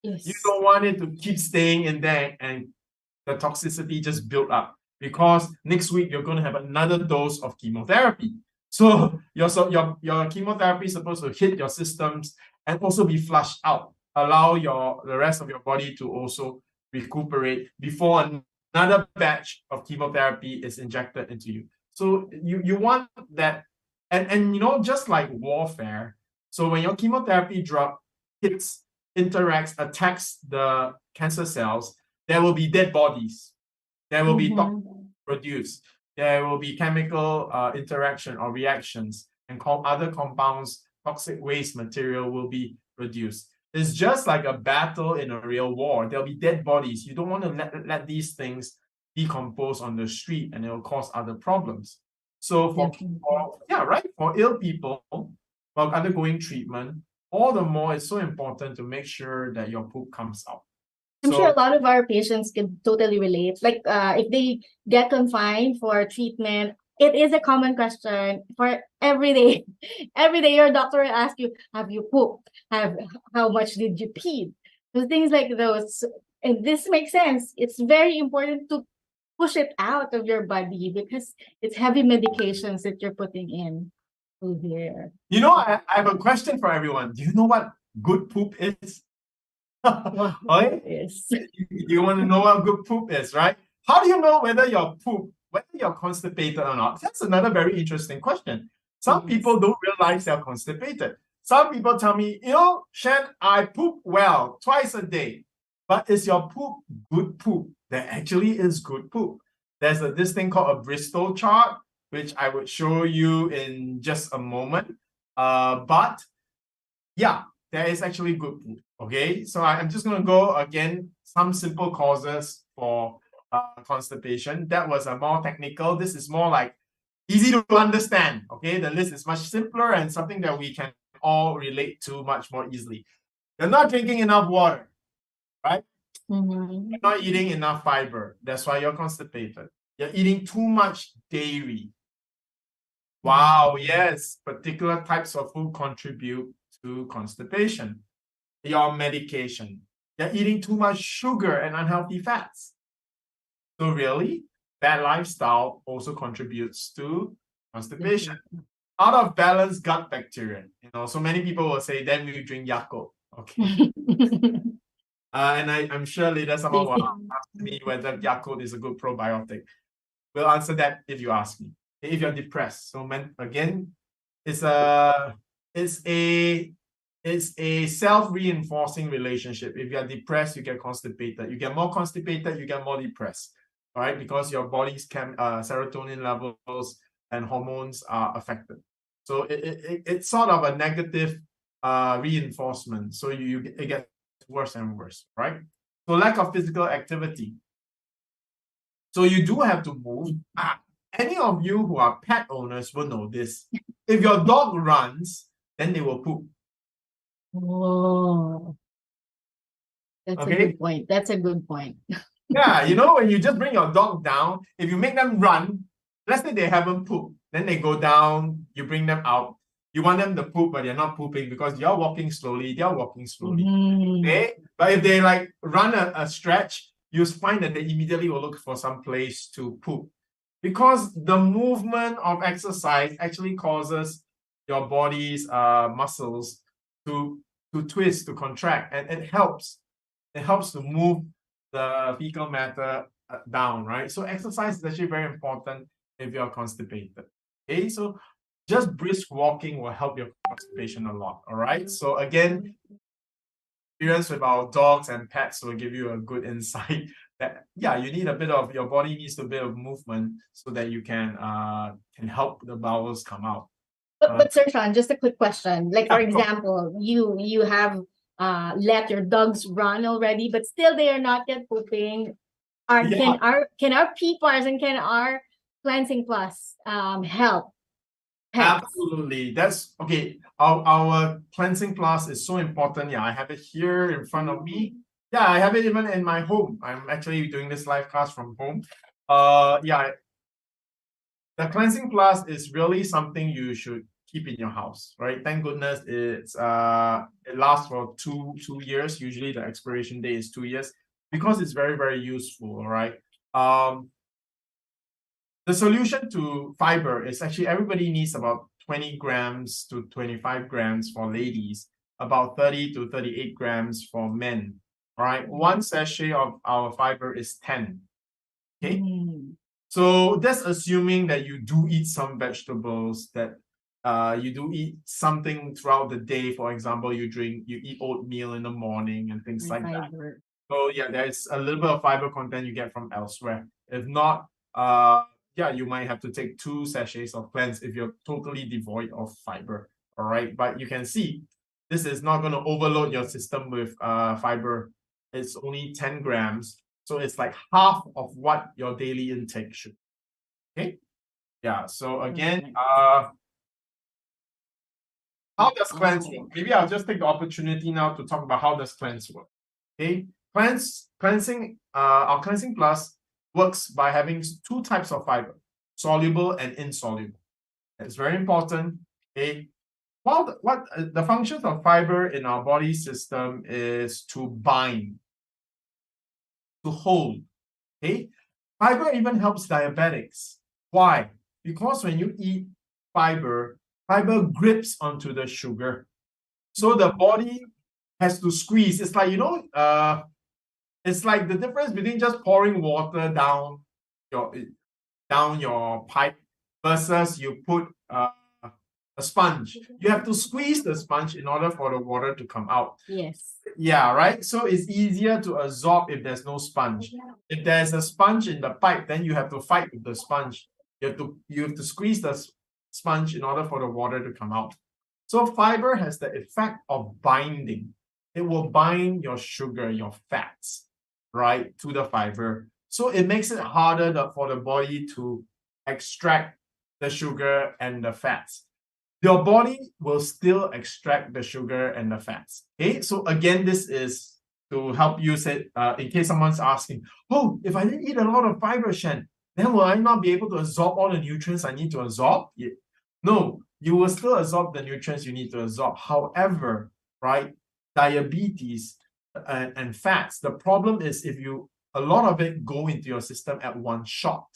[SPEAKER 1] Yes.
[SPEAKER 6] You don't want it to keep staying in there and the toxicity just build up, because next week you're going to have another dose of chemotherapy. So your chemotherapy is supposed to hit your systems and also be flushed out, allow the rest of your body to also recuperate before another batch of chemotherapy is injected into you. So you want that, and just like warfare, so when your chemotherapy drug hits, interacts, attacks the cancer cells, there will be dead bodies. There will be toxins produced. There will be chemical interaction or reactions, and other compounds, toxic waste material will be produced. It's just like a battle in a real war. There'll be dead bodies. You don't want to let these things decompose on the street, and it will cause other problems. So for ill people while undergoing treatment, all the more it's so important to make sure that your poop comes out.
[SPEAKER 1] I'm sure a lot of our patients can totally relate. Like, if they get confined for treatment, it is a common question for every day. Every day, your doctor will ask you, "Have you pooped? How much did you pee?" So things like those, and this makes sense. It's very important to push it out of your body because it's heavy medications that you're putting in there.
[SPEAKER 6] I have a question for everyone. Do you know what good poop is? Okay?
[SPEAKER 1] Yes.
[SPEAKER 6] You want to know what good poop is, right? How do you know whether you're constipated or not? That's another very interesting question. Some people don't realize they're constipated. Some people tell me, Shan, I poop well twice a day. But is your poop good poop? There actually is good poop. There's this thing called a Bristol chart, which I would show you in just a moment. But yeah, there is actually good poop. Okay, so I'm just going to go again, some simple causes for constipation. That was a more technical. This is more like easy to understand. Okay, the list is much simpler and something that we can all relate to much more easily. You're not drinking enough water, right? You're not eating enough fiber. That's why you're constipated. You're eating too much dairy. Wow, yes, particular types of food contribute to constipation. Your medication. You're eating too much sugar and unhealthy fats. So really, bad lifestyle also contributes to constipation. Out of balance gut bacteria. So many people will say, then we drink Yakult. Okay. And I'm sure later someone will ask me whether Yakult is a good probiotic. We'll answer that if you ask me. If you're depressed. So again, it's a self-reinforcing relationship. If you're depressed, you get constipated. You get more constipated, you get more depressed. All right, because your body's serotonin levels and hormones are affected. So it's sort of a negative reinforcement. So it gets worse and worse, right? So lack of physical activity. So you do have to move. Any of you who are pet owners will know this. If your dog runs, then they will poop.
[SPEAKER 1] Oh, that's a good point. That's a good point.
[SPEAKER 6] Yeah, when you just bring your dog down, if you make them run, let's say they haven't pooped, then they go down, you bring them out. You want them to poop, but they're not pooping because you're walking slowly, they're walking slowly. Okay? But if they run a stretch, you find that they immediately will look for some place to poop. Because the movement of exercise actually causes your body's muscles to twist, to contract, and it helps. It helps to move the fecal matter down, right? So exercise is actually very important if you're constipated. Okay, so just brisk walking will help your constipation a lot. All right. So again, experience with our dogs and pets will give you a good insight that you need your body needs a bit of movement so that you can help the bowels come out.
[SPEAKER 1] But Sir Shyan, just a quick question. Like, for example, you have let your dogs run already, but still they are not yet pooping. Can our PPARs and can our cleansing plus help?
[SPEAKER 6] Absolutely. That's okay. Our cleansing plus is so important. Yeah, I have it here in front of me. Yeah, I have it even in my home. I'm actually doing this live class from home. Yeah, the cleansing plus is really something you should keep in your house, right? Thank goodness it lasts for two years. Usually the expiration date is 2 years because it's very, very useful, all right? The solution to fiber is actually everybody needs about 20 grams to 25 grams for ladies, about 30 to 38 grams for men. All right, one sachet of our fiber is 10. Okay. So that's assuming that you do eat some vegetables, that you do eat something throughout the day. For example, you eat oatmeal in the morning and things like that. So yeah, there's a little bit of fiber content you get from elsewhere. If not, yeah, you might have to take 2 sachets of cleanse if you're totally devoid of fiber. All right, but you can see this is not going to overload your system with fiber. It's only 10 grams. So it's like half of what your daily intake should. Okay. Yeah. So again, how does cleanse work? Maybe I'll just take the opportunity now to talk about how does cleanse work. Okay. Our cleansing plus works by having 2 types of fiber, soluble and insoluble. It's very important. Okay. Well, what the functions of fiber in our body system is to bind, to hold. Okay. Fiber even helps diabetics. Why? Because when you eat fiber grips onto the sugar. So the body has to squeeze. It's like, it's like the difference between just pouring water down your pipe versus you put a sponge. You have to squeeze the sponge in order for the water to come out.
[SPEAKER 1] Yes.
[SPEAKER 6] Yeah, right? So it's easier to absorb if there's no sponge. If there's a sponge in the pipe, then you have to fight with the sponge. You have to squeeze the sponge in order for the water to come out. So fiber has the effect of binding. It will bind your sugar, your fats, right, to the fiber. So it makes it harder for the body to extract the sugar and the fats. Your body will still extract the sugar and the fats. Okay, so again, this is to help you say, in case someone's asking, oh, if I didn't eat a lot of fiber, Shen, then will I not be able to absorb all the nutrients I need to absorb? Yeah. No, you will still absorb the nutrients you need to absorb. However, right, diabetes and fats, the problem is if a lot of it go into your system at one shot,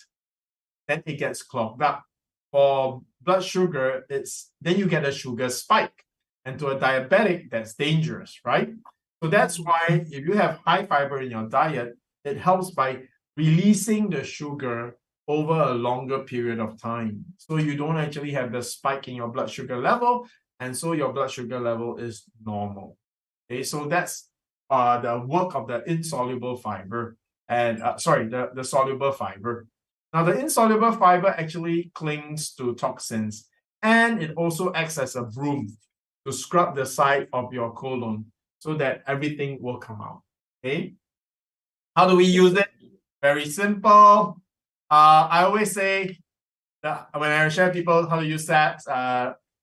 [SPEAKER 6] then it gets clogged up. For blood sugar, then you get a sugar spike. And to a diabetic, that's dangerous, right? So that's why if you have high fiber in your diet, it helps by releasing the sugar over a longer period of time. So you don't actually have the spike in your blood sugar level, and so your blood sugar level is normal. Okay, so that's the work of the insoluble fiber, and the soluble fiber. Now, the insoluble fiber actually clings to toxins, and it also acts as a broom to scrub the side of your colon so that everything will come out. Okay. How do we use it? Very simple. I always say that when I share people how to use that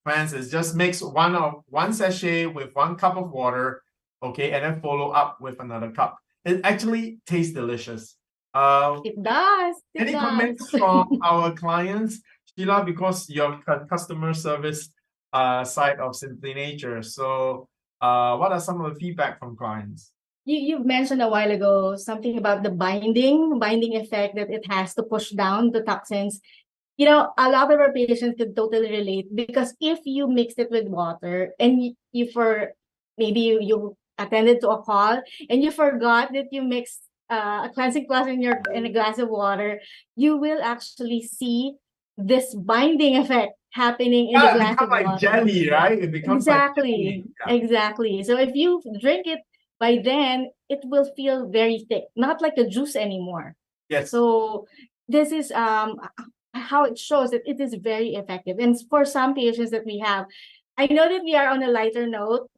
[SPEAKER 6] plans is just mix one sachet with 1 cup of water, okay, and then follow up with another cup. It actually tastes delicious.
[SPEAKER 1] It does.
[SPEAKER 6] Any comments from our clients, Sheila, because your customer service side of Simply Nature. So what are some of the feedback from clients?
[SPEAKER 1] You mentioned a while ago something about the binding effect that it has to push down the toxins. A lot of our patients could totally relate, because if you mix it with water and maybe you attended to a call and you forgot that you mixed a cleansing plus in a glass of water, you will actually see this binding effect happening in the glass of
[SPEAKER 6] like
[SPEAKER 1] water.
[SPEAKER 6] Jelly, right? It becomes
[SPEAKER 1] exactly,
[SPEAKER 6] like jelly.
[SPEAKER 1] exactly. So if you drink it, by then it will feel very thick, not like a juice anymore.
[SPEAKER 6] Yes.
[SPEAKER 1] So this is how it shows that it is very effective. And for some patients that we have, I know that we are on a lighter note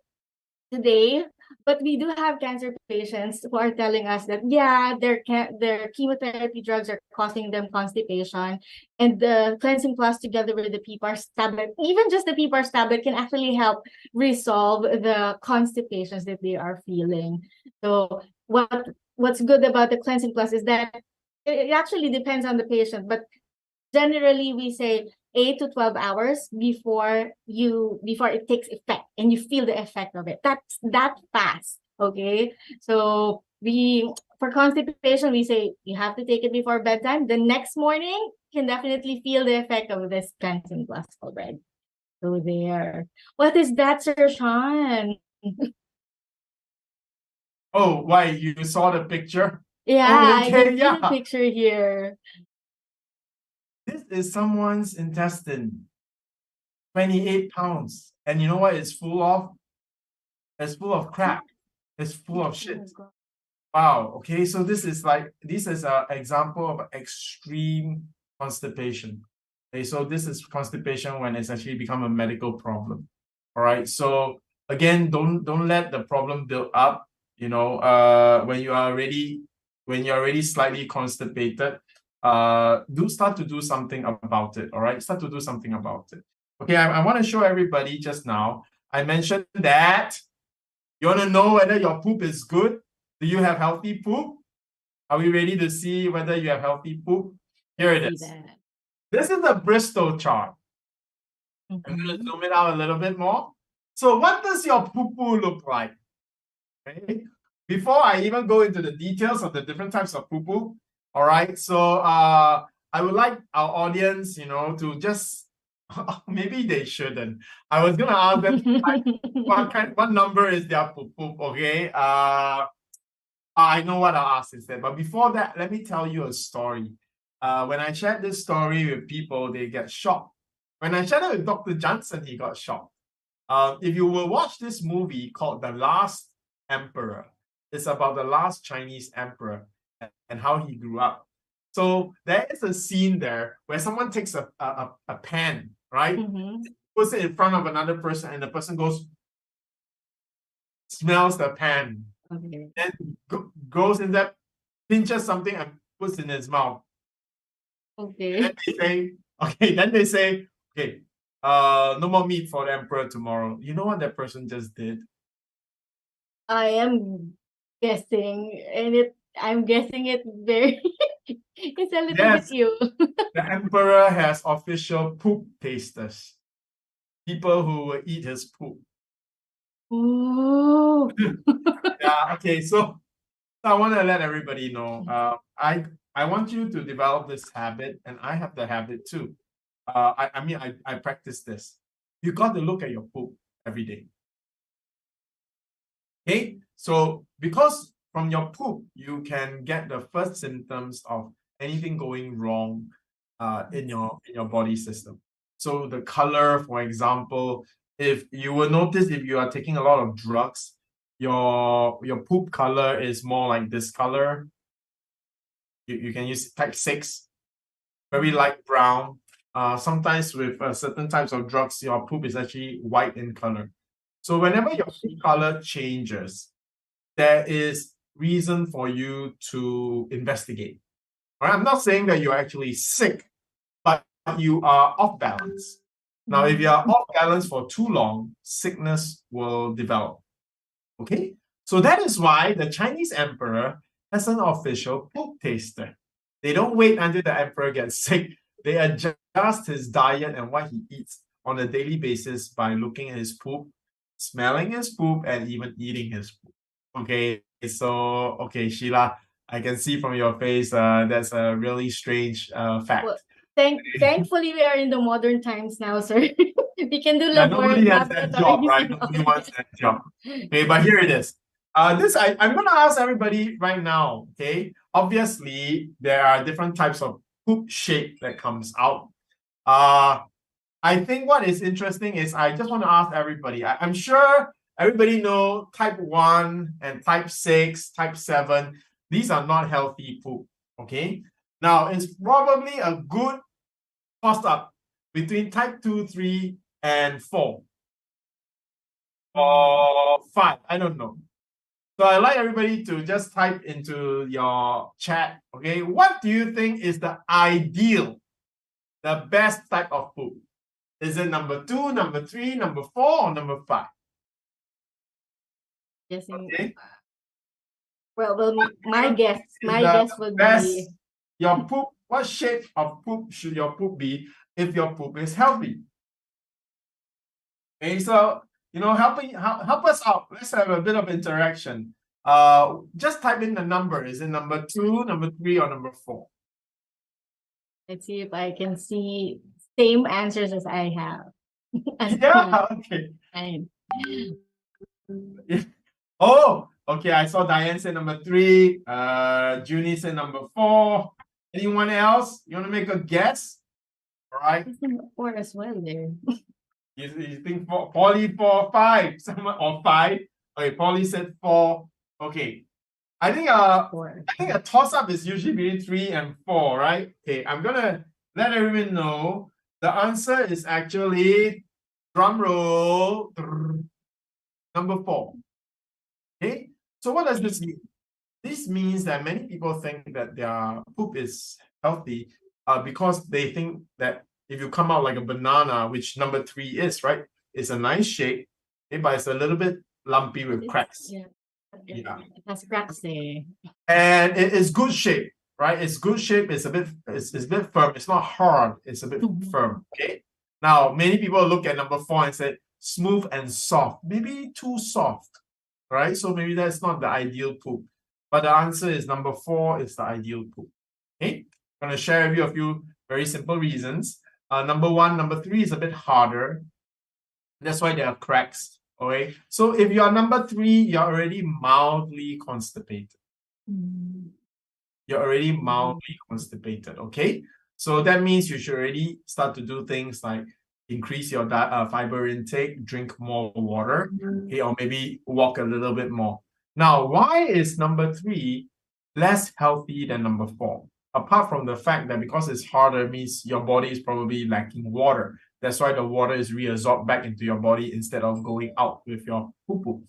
[SPEAKER 1] today, but we do have cancer patients who are telling us that their chemotherapy drugs are causing them constipation, and the cleansing plus together with the PPARS tablet, even just the PPARS tablet, can actually help resolve the constipations that they are feeling. So what's good about the cleansing plus is that it actually depends on the patient, but generally we say 8 to 12 hours before it takes effect and you feel the effect of it. That's that fast. Okay. So for constipation, we say you have to take it before bedtime. The next morning can definitely feel the effect of this cleansing plus already. So there. What is that, Sir Sean?
[SPEAKER 6] Oh, why? You saw the picture?
[SPEAKER 1] Yeah,
[SPEAKER 6] Oh,
[SPEAKER 1] I
[SPEAKER 6] okay,
[SPEAKER 1] can see
[SPEAKER 6] yeah.
[SPEAKER 1] the picture here.
[SPEAKER 6] This is someone's intestine. 28 pounds. And you know what it's full of? It's full of crap. It's full of shit. Wow. Okay. So this is an example of extreme constipation. Okay. So this is constipation when it's actually become a medical problem. All right. So again, don't let the problem build up. You know, when you're already slightly constipated, start to do something about it. All right. Start to do something about it. Okay. I want to show everybody just now. I mentioned that you want to know whether your poop is good. Do you have healthy poop? Are we ready to see whether you have healthy poop? Here it is. This is the Bristol chart. I'm going to zoom it out a little bit more. So what does your poo-poo look like? Okay. Before I even go into the details of the different types of poo-poo, all right, so I would like our audience, to just, maybe they shouldn't. I was going to ask them what number is their poo-poo, okay? I know what I'll ask instead. But before that, let me tell you a story. When I shared this story with people, they get shocked. When I shared it with Dr. Johnson, he got shocked. If you will watch this movie called The Last Emperor, it's about the last Chinese emperor and how he grew up. So there is a scene there where someone takes a pan, right? Puts it in front of another person, and the person smells the pan. Okay. Then goes in there, pinches something and puts in his mouth. Okay. Then they say, okay, no more meat for the emperor tomorrow. You know what that person just did?
[SPEAKER 1] I am guessing, and I'm guessing it very it's a little bit you.
[SPEAKER 6] The emperor has official poop tasters. People who will eat his poop.
[SPEAKER 1] Ooh.
[SPEAKER 6] Yeah, okay, so I want to let everybody know. I want you to develop this habit, and I have the habit too. I practice this. You got to look at your poop every day. Okay, so because from your poop you can get the first symptoms of anything going wrong in your body system. So the color, for example, if you will notice, if you are taking a lot of drugs, your poop color is more like this color. You can use type 6, very light brown. Sometimes with certain types of drugs, your poop is actually white in color. So whenever your poop color changes, there is reason for you to investigate. All right? I'm not saying that you're actually sick, but you are off balance. Now, if you are off balance for too long, sickness will develop. Okay? So that is why the Chinese emperor has an official poop taster. They don't wait until the emperor gets sick. They adjust his diet and what he eats on a daily basis by looking at his poop, smelling his poop, and even eating his poop. Okay, so, okay, Sheila, I can see from your face that's a really strange fact.
[SPEAKER 1] Well, thankfully, we are in the modern times now, sir. We can do
[SPEAKER 6] Nobody has that job, right? Nobody wants that job. Okay, but here it is. I'm going to ask everybody right now, okay? Obviously, there are different types of poop shape that comes out. I think what is interesting is I just want to ask everybody. I'm sure everybody know type 1 and type 6, type 7. These are not healthy poop, okay? Now, it's probably a good toss-up between type 2, 3, and 4. Or 5, I don't know. So I'd like everybody to just type into your chat, okay? What do you think is the ideal, the best type of poop? Is it number 2, number 3, number 4, or number 5?
[SPEAKER 1] Guessing.
[SPEAKER 6] Okay.
[SPEAKER 1] Well, my guess would
[SPEAKER 6] Best
[SPEAKER 1] be
[SPEAKER 6] your poop, what shape of poop should your poop be if your poop is healthy? Okay, so help us out. Let's have a bit of interaction. Just type in the number. Is it number 2, number 3, or number 4?
[SPEAKER 1] Let's see if I can see same answers as I have.
[SPEAKER 6] Yeah, okay.
[SPEAKER 1] Fine.
[SPEAKER 6] Oh, okay. I saw Diane say number 3. Junie said number 4. Anyone else? You want to make a guess? All right.
[SPEAKER 1] It's number 4 as well there.
[SPEAKER 6] You think Polly 4, 5, someone or 5? Okay, Polly said 4. Okay. I think a toss-up is usually between 3 and 4, right? Okay, I'm gonna let everyone know the answer is actually drum roll number 4. Okay, so what does this mean? This means that many people think that their poop is healthy because they think that if you come out like a banana, which number 3 is, right? It's a nice shape, okay, but it's a little bit lumpy with cracks.
[SPEAKER 1] Yeah.
[SPEAKER 6] Yeah.
[SPEAKER 1] It has cracks there.
[SPEAKER 6] And it is good shape, right? It's good shape. It's a bit firm. It's not hard. It's a bit firm. Okay. Now, many people look at number 4 and say smooth and soft. Maybe too soft, right? So maybe that's not the ideal poop. But the answer is number 4 is the ideal poop. Okay. I'm gonna share with you a few very simple reasons. Number 1, number 3 is a bit harder. That's why there are cracks. Okay, so if you are number 3, you're already mildly constipated. You're already mildly constipated. Okay, so that means you should already start to do things like increase your fiber intake, drink more water, okay, or maybe walk a little bit more. Now, why is number 3 less healthy than number 4? Apart from the fact that because it's harder means your body is probably lacking water. That's why the water is reabsorbed back into your body instead of going out with your poo-poo.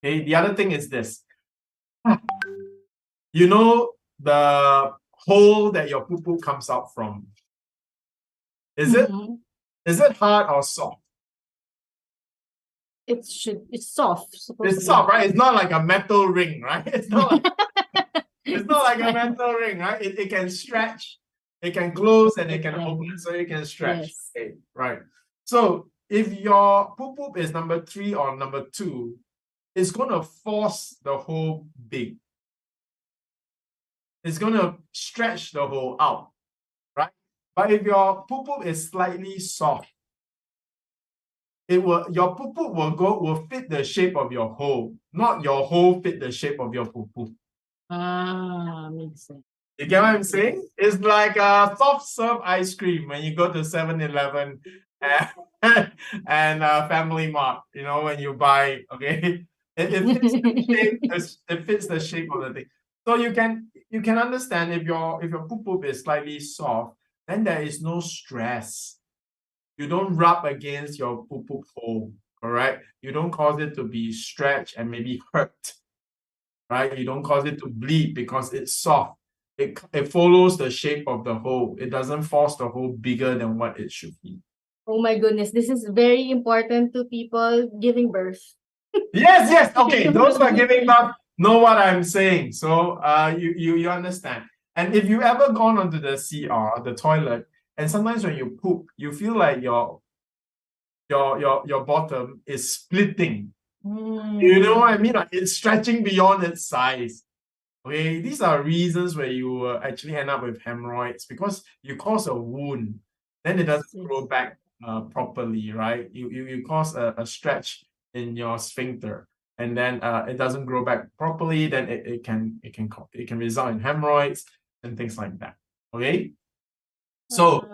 [SPEAKER 6] Okay, the other thing is this. You know the hole that your poo-poo comes out from. Is it hard or soft?
[SPEAKER 1] It's soft.
[SPEAKER 6] It's soft, right? It's not like a metal ring, right? It's not like, it's not like a metal ring, right? It can stretch. It can close and it can open, so you can stretch.
[SPEAKER 1] Yes.
[SPEAKER 6] Okay, right. So if your poop is number 3 or number 2, it's going to force the hole big. It's going to stretch the hole out, right? But if your poop is slightly soft, your poop will fit the shape of your hole, not your hole fit the shape of your poop.
[SPEAKER 1] Makes sense.
[SPEAKER 6] You get what I'm saying? It's like a soft serve ice cream when you go to 7-Eleven and Family Mart, when you buy, okay? It fits the shape of the thing. So you can understand if your poop is slightly soft, then there is no stress. You don't rub against your poop hole, correct? You don't cause it to be stretched and maybe hurt, right? You don't cause it to bleed because it's soft. It follows the shape of the hole. It doesn't force the hole bigger than what it should be.
[SPEAKER 1] Oh my goodness, this is very important to people giving birth.
[SPEAKER 6] Yes. Okay, those who are giving birth know what I'm saying. So you understand. And if you ever gone onto the CR, the toilet, and sometimes when you poop, you feel like your bottom is splitting. You know what I mean? Like it's stretching beyond its size. Okay, these are reasons where you actually end up with hemorrhoids because you cause a wound, then it doesn't grow back properly, right? You cause a stretch in your sphincter, and then it doesn't grow back properly. Then it can result in hemorrhoids and things like that. Okay, so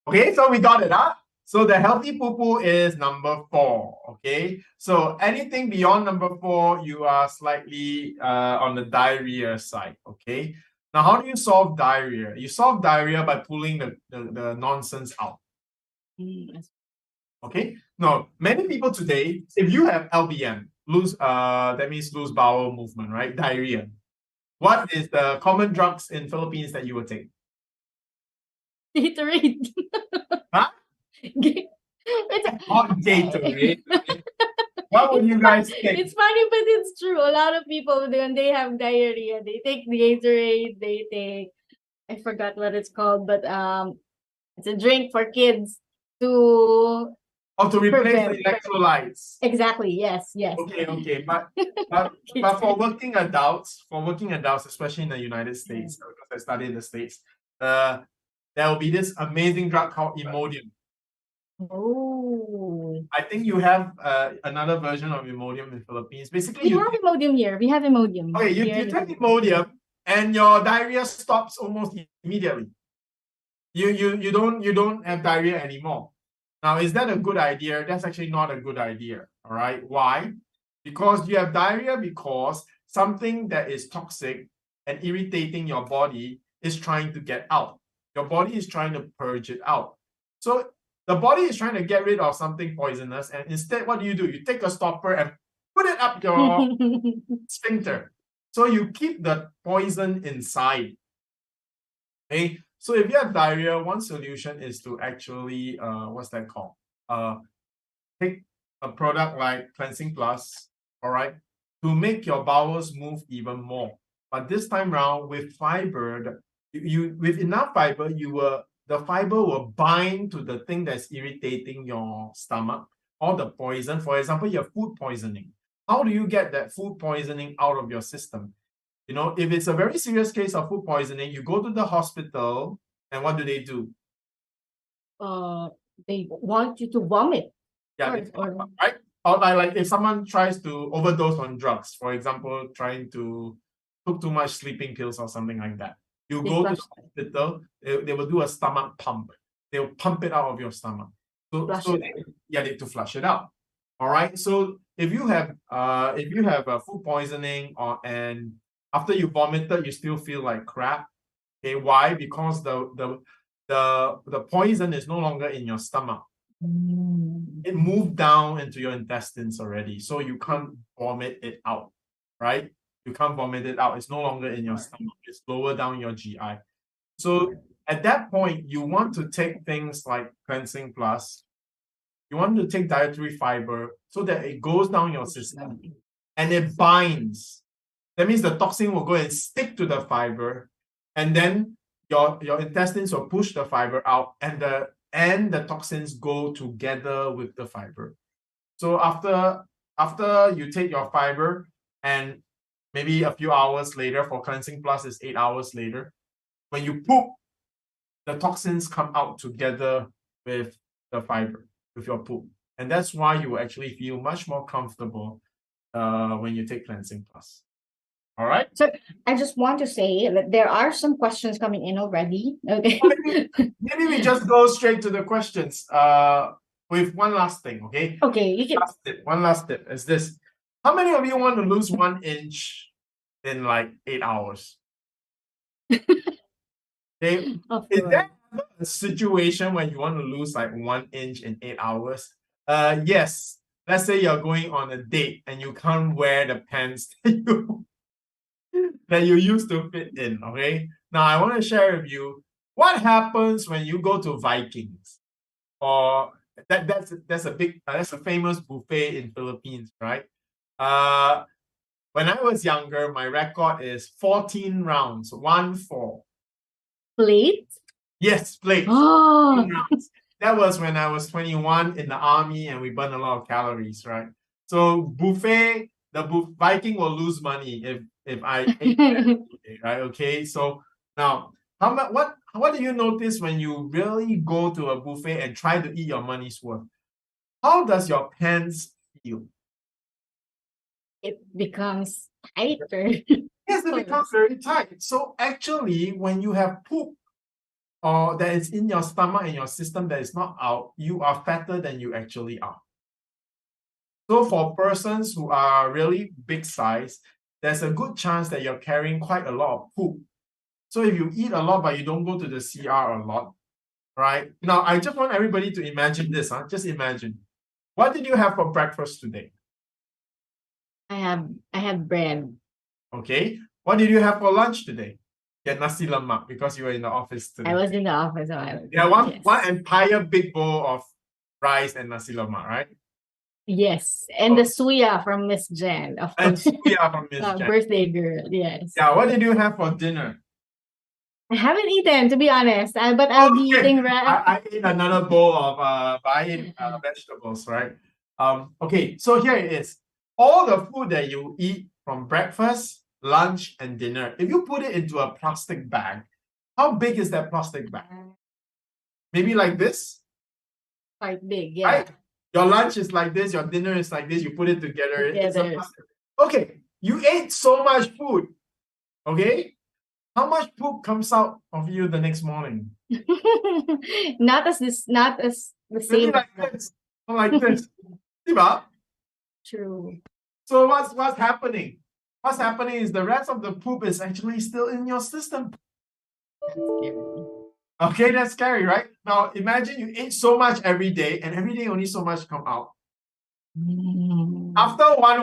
[SPEAKER 6] we got it, huh? So the healthy poo-poo is number 4, okay? So anything beyond number 4, you are slightly on the diarrhea side, okay? Now, how do you solve diarrhea? You solve diarrhea by pulling the nonsense out. Okay? Now, many people today, if you have LBM, that means loose bowel movement, right? Diarrhea. What is the common drugs in Philippines that you would take?
[SPEAKER 1] Gatorade.
[SPEAKER 6] Huh?
[SPEAKER 1] It's
[SPEAKER 6] Hot Gatorade. What would you guys take?
[SPEAKER 1] It's funny, but it's true. A lot of people, when they have diarrhea, they take Gatorade, they take I forgot what it's called, but it's a drink for kids to
[SPEAKER 6] Or to replace the
[SPEAKER 1] prevent.
[SPEAKER 6] electrolytes.
[SPEAKER 1] Exactly. Yes. Yes.
[SPEAKER 6] Okay. But for working adults, especially in the United States, because I studied in the States, there will be this amazing drug called Imodium.
[SPEAKER 1] Oh.
[SPEAKER 6] I think you have another version of Imodium in the Philippines. Basically,
[SPEAKER 1] We
[SPEAKER 6] you
[SPEAKER 1] have Imodium here. We have Imodium.
[SPEAKER 6] okay, you
[SPEAKER 1] here in the
[SPEAKER 6] take
[SPEAKER 1] Philippines.
[SPEAKER 6] Imodium and your diarrhea stops almost immediately. You don't have diarrhea anymore. Now, is that a good idea? That's actually not a good idea. All right. Why? Because you have diarrhea because something that is toxic and irritating your body is trying to get out. Your body is trying to purge it out. So the body is trying to get rid of something poisonous, and instead, what do? You take a stopper and put it up your sphincter. So you keep the poison inside. Okay. So if you have diarrhea, one solution is to actually what's that called? Take a product like Cleansing Plus, all right, to make your bowels move even more. But this time round with fiber, you with enough fiber, the fiber will bind to the thing that's irritating your stomach or the poison. For example, you have food poisoning. How do you get that food poisoning out of your system? You know, if it's a very serious case of food poisoning, you go to the hospital, and what do?
[SPEAKER 1] They want you to vomit.
[SPEAKER 6] Yeah,
[SPEAKER 1] Or
[SPEAKER 6] right? Or like if someone tries to overdose on drugs, for example, trying to took too much sleeping pills or something like that. You
[SPEAKER 1] They
[SPEAKER 6] go to the
[SPEAKER 1] flush
[SPEAKER 6] hospital, they will do a stomach pump. They'll pump it out of your stomach.
[SPEAKER 1] Flush
[SPEAKER 6] So
[SPEAKER 1] it
[SPEAKER 6] they need to flush it out. All right. So if you have food poisoning and after you vomited, you still feel like crap. Okay, why? Because the poison is no longer in your stomach. It moved down into your intestines already, so you can't vomit it out, right? You can't vomit it out. It's no longer in your stomach. It's lower down your GI. So at that point, you want to take things like Cleansing Plus. You want to take dietary fiber so that it goes down your system and it binds. That means the toxin will go and stick to the fiber, and then your intestines will push the fiber out, and the toxins go together with the fiber. So after you take your fiber, and maybe a few hours later, for Cleansing Plus is 8 hours later, when you poop, the toxins come out together with the fiber, with your poop. And that's why you will actually feel much more comfortable when you take Cleansing Plus. All right.
[SPEAKER 1] So I just want to say that there are some questions coming in already. Okay.
[SPEAKER 6] Maybe we just go straight to the questions. With one last thing, okay?
[SPEAKER 1] Okay, you can.
[SPEAKER 6] One last tip is this. How many of you want to lose 1 inch in like 8 hours? Okay. Is there a situation where you want to lose like 1 inch in 8 hours? Yes. Let's say you're going on a date and you can't wear the pants that you used to fit in. Okay. Now I want to share with you what happens when you go to Vikings, or that's a famous buffet in Philippines, right? When I was younger, my record is 14 rounds, 1-4.
[SPEAKER 1] Plate?
[SPEAKER 6] Yes, plates.
[SPEAKER 1] Oh.
[SPEAKER 6] 14 rounds. That was when I was 21 in the army and we burned a lot of calories, right? So buffet, Viking will lose money if I ate that buffet, right? Okay, so now what do you notice when you really go to a buffet and try to eat your money's worth? How does your pants feel?
[SPEAKER 1] It becomes tighter.
[SPEAKER 6] Yes, it becomes very tight. So actually, when you have poop or that is in your stomach and your system that is not out, you are fatter than you actually are. So for persons who are really big size, there's a good chance that you're carrying quite a lot of poop. So if you eat a lot but you don't go to the CR a lot, right? Now, I just want everybody to imagine this. Just imagine. What did you have for breakfast today?
[SPEAKER 1] I have bread.
[SPEAKER 6] Okay. What did you have for lunch today? Yeah, nasi lemak, because you were in the office today.
[SPEAKER 1] I was in the office. So
[SPEAKER 6] one entire big bowl of rice and nasi lemak, right?
[SPEAKER 1] Yes, and the suya from Miss Jen, of
[SPEAKER 6] And
[SPEAKER 1] course.
[SPEAKER 6] suya from Miss Jen.
[SPEAKER 1] Birthday girl, yes.
[SPEAKER 6] Yeah, what did you have for dinner?
[SPEAKER 1] I haven't eaten, to be honest, but I'll be
[SPEAKER 6] Okay.
[SPEAKER 1] eating
[SPEAKER 6] I ate another bowl of vegetables, right? Okay, so here it is. All the food that you eat from breakfast, lunch, and dinner, if you put it into a plastic bag, how big is that plastic bag? Maybe like this,
[SPEAKER 1] quite big, yeah.
[SPEAKER 6] right? Your lunch is like this, your dinner is like this, you put it together, it's a
[SPEAKER 1] Together.
[SPEAKER 6] plastic. Okay, you ate so much food, okay? How much poop comes out of you the next morning?
[SPEAKER 1] Not as the
[SPEAKER 6] Maybe
[SPEAKER 1] same.
[SPEAKER 6] like this, or like this. Diba?
[SPEAKER 1] True.
[SPEAKER 6] So what's happening? What's happening is the rest of the poop is actually still in your system. Okay, that's scary, right? Now imagine you ate so much every day, and every day only so much come out. After 1